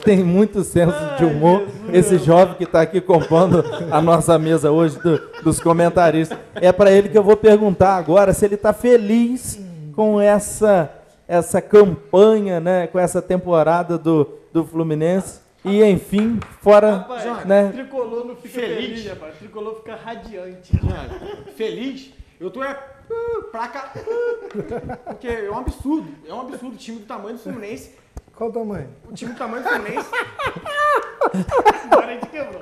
tem muito senso de humor esse jovem que está aqui compondo a nossa mesa hoje dos comentaristas. É para ele que eu vou perguntar agora se ele está feliz com essa campanha, né, com essa temporada do Fluminense. E, enfim, fora... Rapaz, né, Tricolor não fica Feliz. feliz, rapaz. Tricolor fica radiante. Feliz? Eu tô pra cá. Porque é um absurdo. É um absurdo. O time do tamanho do Fluminense. Qual o tamanho? O time do tamanho do Fluminense. Agora a gente quebrou.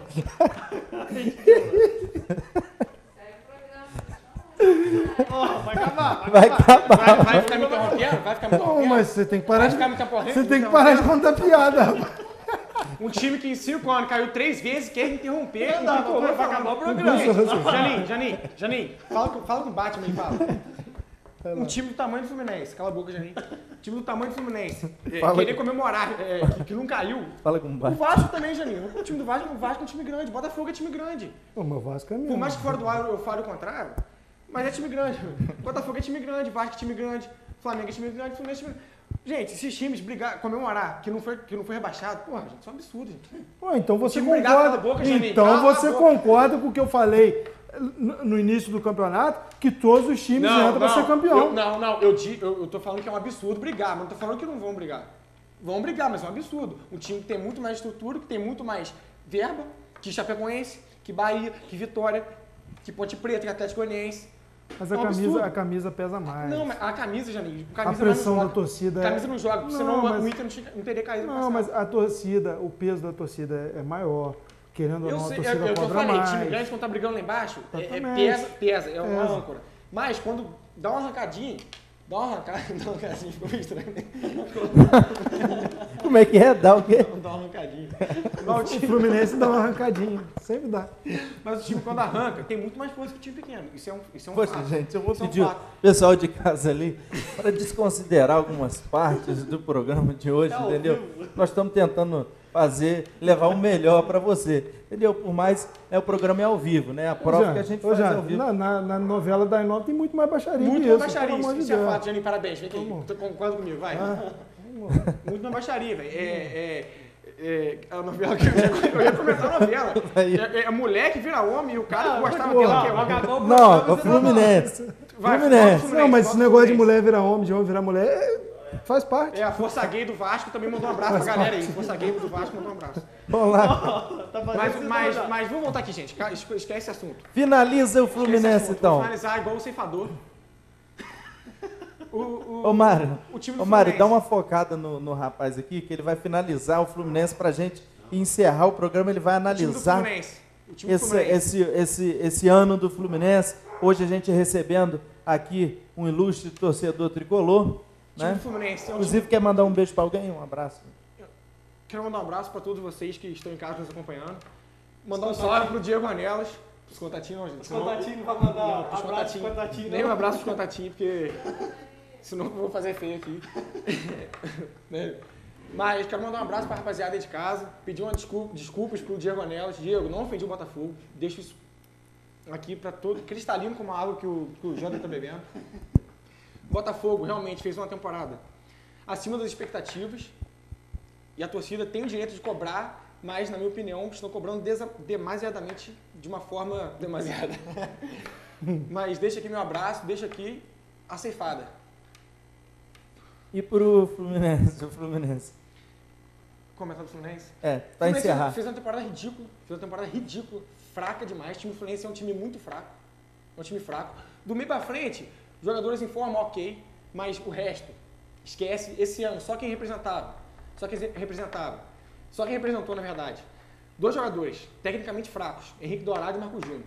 Vai acabar. vai acabar. Vai ficar me interrompendo? Vai ficar me Não, interrompendo? mas você tem que parar Vai de, ficar me interrompendo? você tem que parar de contar piada, rapaz. Um time que em 5 anos caiu 3 vezes quer interromper. Não dá, vai acabar o programa. Janinho, fala com o Batman e fala. Um time do tamanho do Fluminense. Cala a boca, Janinho. Time do tamanho do Fluminense. Fala Querer que- comemorar que não caiu. Fala com o O baixo. Vasco também, Janinho. O time do Vasco é um time grande. Botafogo é time grande. O meu Vasco é mesmo. Por mais que fora do ar eu fale o contrário, mas é time grande. Botafogo é time grande, Vasco é time grande, Flamengo é time grande, Fluminense é time grande. Gente, esses times brigar, comemorar que não foi rebaixado, porra, gente, isso é um absurdo, gente. Pô, então você time obrigado concorda. pela boca, Janinho. Então Cala a você boca. concorda com o que eu falei no início do campeonato, que todos os times entram para ser campeão. Eu tô falando que é um absurdo brigar, mas não tô falando que não vão brigar. Vão brigar, mas é um absurdo. Um time que tem muito mais estrutura, que tem muito mais verba, que Chapecoense, que Bahia, que Vitória, que Ponte Preta, que Atlético Goianiense. Mas É um absurdo. a camisa pesa mais. Não, mas a camisa, Janinho, a camisa pressão não da joga. torcida. Camisa não joga, Não, senão mas- o Inter não teria caído no Não, passado. mas a torcida, o peso da torcida é maior. Querendo ou Eu não, sei, a torcida eu cobra falei, mais. time grande quando tá brigando lá embaixo, Exatamente. pesa, é uma Pesa. âncora. Mas quando dá uma arrancadinha, ficou meio estranho. Como é que é? Dá o quê? Dá uma arrancadinha. O Fluminense dá uma arrancadinha. Sempre dá. Mas o time quando arranca tem muito mais força que o time pequeno. Isso é um Poxa, fato. gente, eu vou Isso é um pedir o fato. pessoal de casa ali para desconsiderar algumas partes do programa de hoje, ao entendeu? vivo. Nós estamos tentando levar o melhor para você, entendeu? Por mais, o programa é ao vivo, né? A prova que a gente faz já, ao vivo. na novela da Inova tem muito mais baixaria Muito que mais isso. baixaria, pelo amor de isso é Deus. fato, Janinho, parabéns. Vem aqui, Vamos. tu concorda comigo, vai. Muito mais baixaria, velho. A novela que eu ia comentar a novela. Aí. É a mulher que vira homem e o cara que gostava pô. dela, que é o Acabou o Não, programa, o você Fluminense. Vai, Fluminense. fala Não, mas esse negócio de Fluminense. mulher virar homem, de homem virar mulher, faz parte. A Força Gay do Vasco também mandou um abraço pra galera aí. Força Gay do Vasco mandou um abraço. Vamos lá. Tá fazendo Mas vamos voltar aqui, gente. Esquece esse assunto. Finaliza o Esquece esse Fluminense, assunto. Vou então. finalizar igual o ceifador. Ô, Mário, o time do Mário, Fluminense. dá uma focada no rapaz aqui, que ele vai finalizar o Fluminense pra gente encerrar o programa. Ele vai O time do analisar Fluminense. O time do Fluminense. esse ano do Fluminense. Hoje a gente recebendo aqui um ilustre torcedor tricolor, O time né? do Fluminense. É um Inclusive, quer mandar um beijo pra alguém? Um abraço. Quero mandar um abraço para todos vocês que estão em casa nos acompanhando. Mandar um salve pro Diego Anelas. Os contatinhos, não, gente. Os contatinhos não vai mandar Não, abraço contatinhos. pro contatinho. Nem um abraço pros contatinhos, porque senão eu vou fazer feio aqui. Né? Mas quero mandar um abraço pra rapaziada aí de casa. Pedir desculpas pro Diego Anelas. Diego, não ofendi o Botafogo. Deixo isso aqui para todo cristalino como a água que o Jander tá bebendo. O Botafogo realmente fez uma temporada acima das expectativas. E a torcida tem o direito de cobrar, mas, na minha opinião, estão cobrando demasiadamente, de uma forma demasiada. Mas deixa aqui meu abraço, deixa aqui a ceifada. E pro Fluminense, o Fluminense. Comentar do Fluminense? Pra Fluminense encerrar. Fez uma temporada ridícula, fraca demais. O time do Fluminense é um time muito fraco. É um time fraco. Do meio pra frente, jogadores em forma, ok, mas o resto, esquece. Esse ano, só quem representava. Só quem representou, na verdade. 2 jogadores, tecnicamente fracos, Henrique Dourado e Marco Júnior.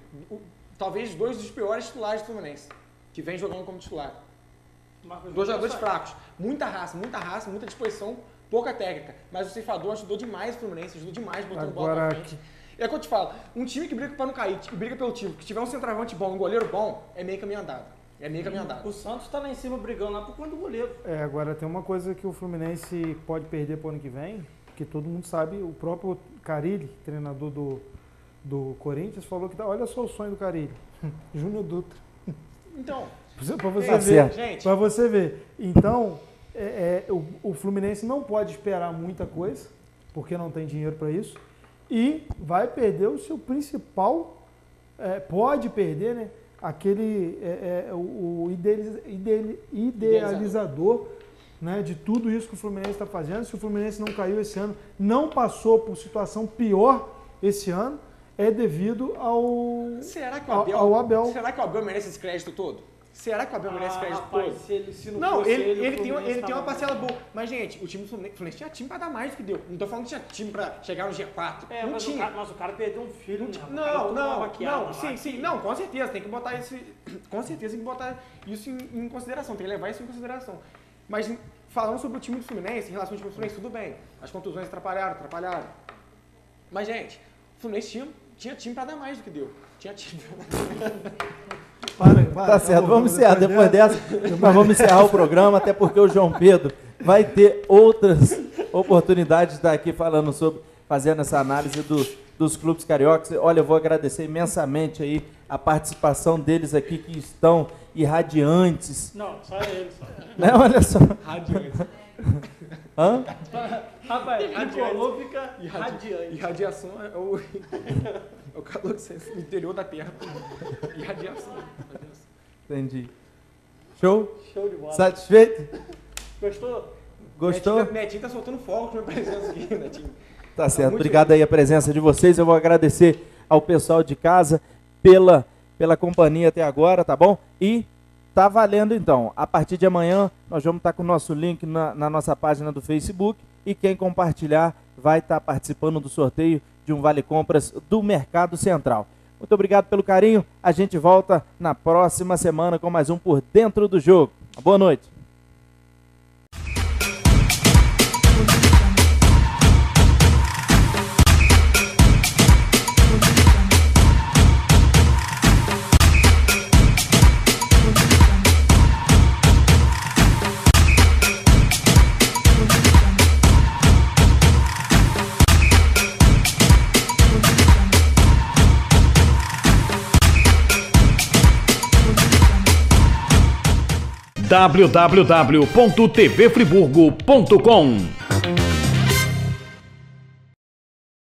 Talvez 2 dos piores titulares do Fluminense, que vem jogando como titular. 2 jogadores fracos, muita raça, muita disposição, pouca técnica. Mas o ceifador ajudou demais o Fluminense, ajudou demais botando bola Agora, pra frente. É o que eu te falo, um time que briga pra não cair, que briga pelo título, que tiver um centroavante bom, um goleiro bom, é meio caminho andado. O Santos tá lá em cima brigando lá por conta do goleiro. Agora tem uma coisa que o Fluminense pode perder pro ano que vem, que todo mundo sabe, o próprio Carille, treinador do Corinthians, falou que olha só o sonho do Carille, Júnior Dutra. Então, Pra você Tá ver. certo. gente, Para você ver. Então, o Fluminense não pode esperar muita coisa, porque não tem dinheiro para isso, e vai perder o seu principal, pode perder, né? Aquele, o idealizador, né, de tudo isso que o Fluminense está fazendo. Se o Fluminense não caiu esse ano, não passou por situação pior esse ano, é devido ao será que ao Abel. Será que o Abel merece esse crédito todo? Será que o Abel merece esse crédito todo? Se não Não, fosse ele o tem Fluminense uma tava parcela boa. Mas, gente, o time do Fluminense tinha time pra dar mais do que deu. Não tô falando que tinha time pra chegar no G4. não mas tinha. o cara perdeu um filho, né? Não, sim, não, com certeza, tem que botar isso, com certeza tem que botar isso em consideração, tem que levar isso em consideração. Mas falando sobre o time do Fluminense, em relação ao time do Fluminense, tudo bem, as contusões atrapalharam. Mas, gente, o Fluminense tinha time pra dar mais do que deu. Tinha time pra dar mais. Para, Tá certo, vamos encerrar. Depois dessa, nós vamos encerrar o programa, até porque o João Pedro vai ter outras oportunidades de estar aqui falando sobre, fazendo essa análise dos clubes cariocas. Olha, eu vou agradecer imensamente aí a participação deles aqui, que estão irradiantes. Não, só ele. Né? Olha só. Radiante. Hã? Rapaz, radiante. Fica E radiante. radiação é o, é o calor que você no interior da Terra. E radiação. Entendi. Show? Show de bola. Satisfeito? Gostou? Gostou? Netinho tá soltando fogo com a minha presença aqui, Netinho. Tá certo. muito Obrigado aí a presença de vocês. Eu vou agradecer ao pessoal de casa pela companhia até agora, tá bom? E tá valendo então. A partir de amanhã nós vamos estar com o nosso link na nossa página do Facebook e quem compartilhar vai estar participando do sorteio de um Vale Compras do Mercado Central. Muito obrigado pelo carinho. A gente volta na próxima semana com mais um Por Dentro do Jogo. Boa noite. www.tvfriburgo.com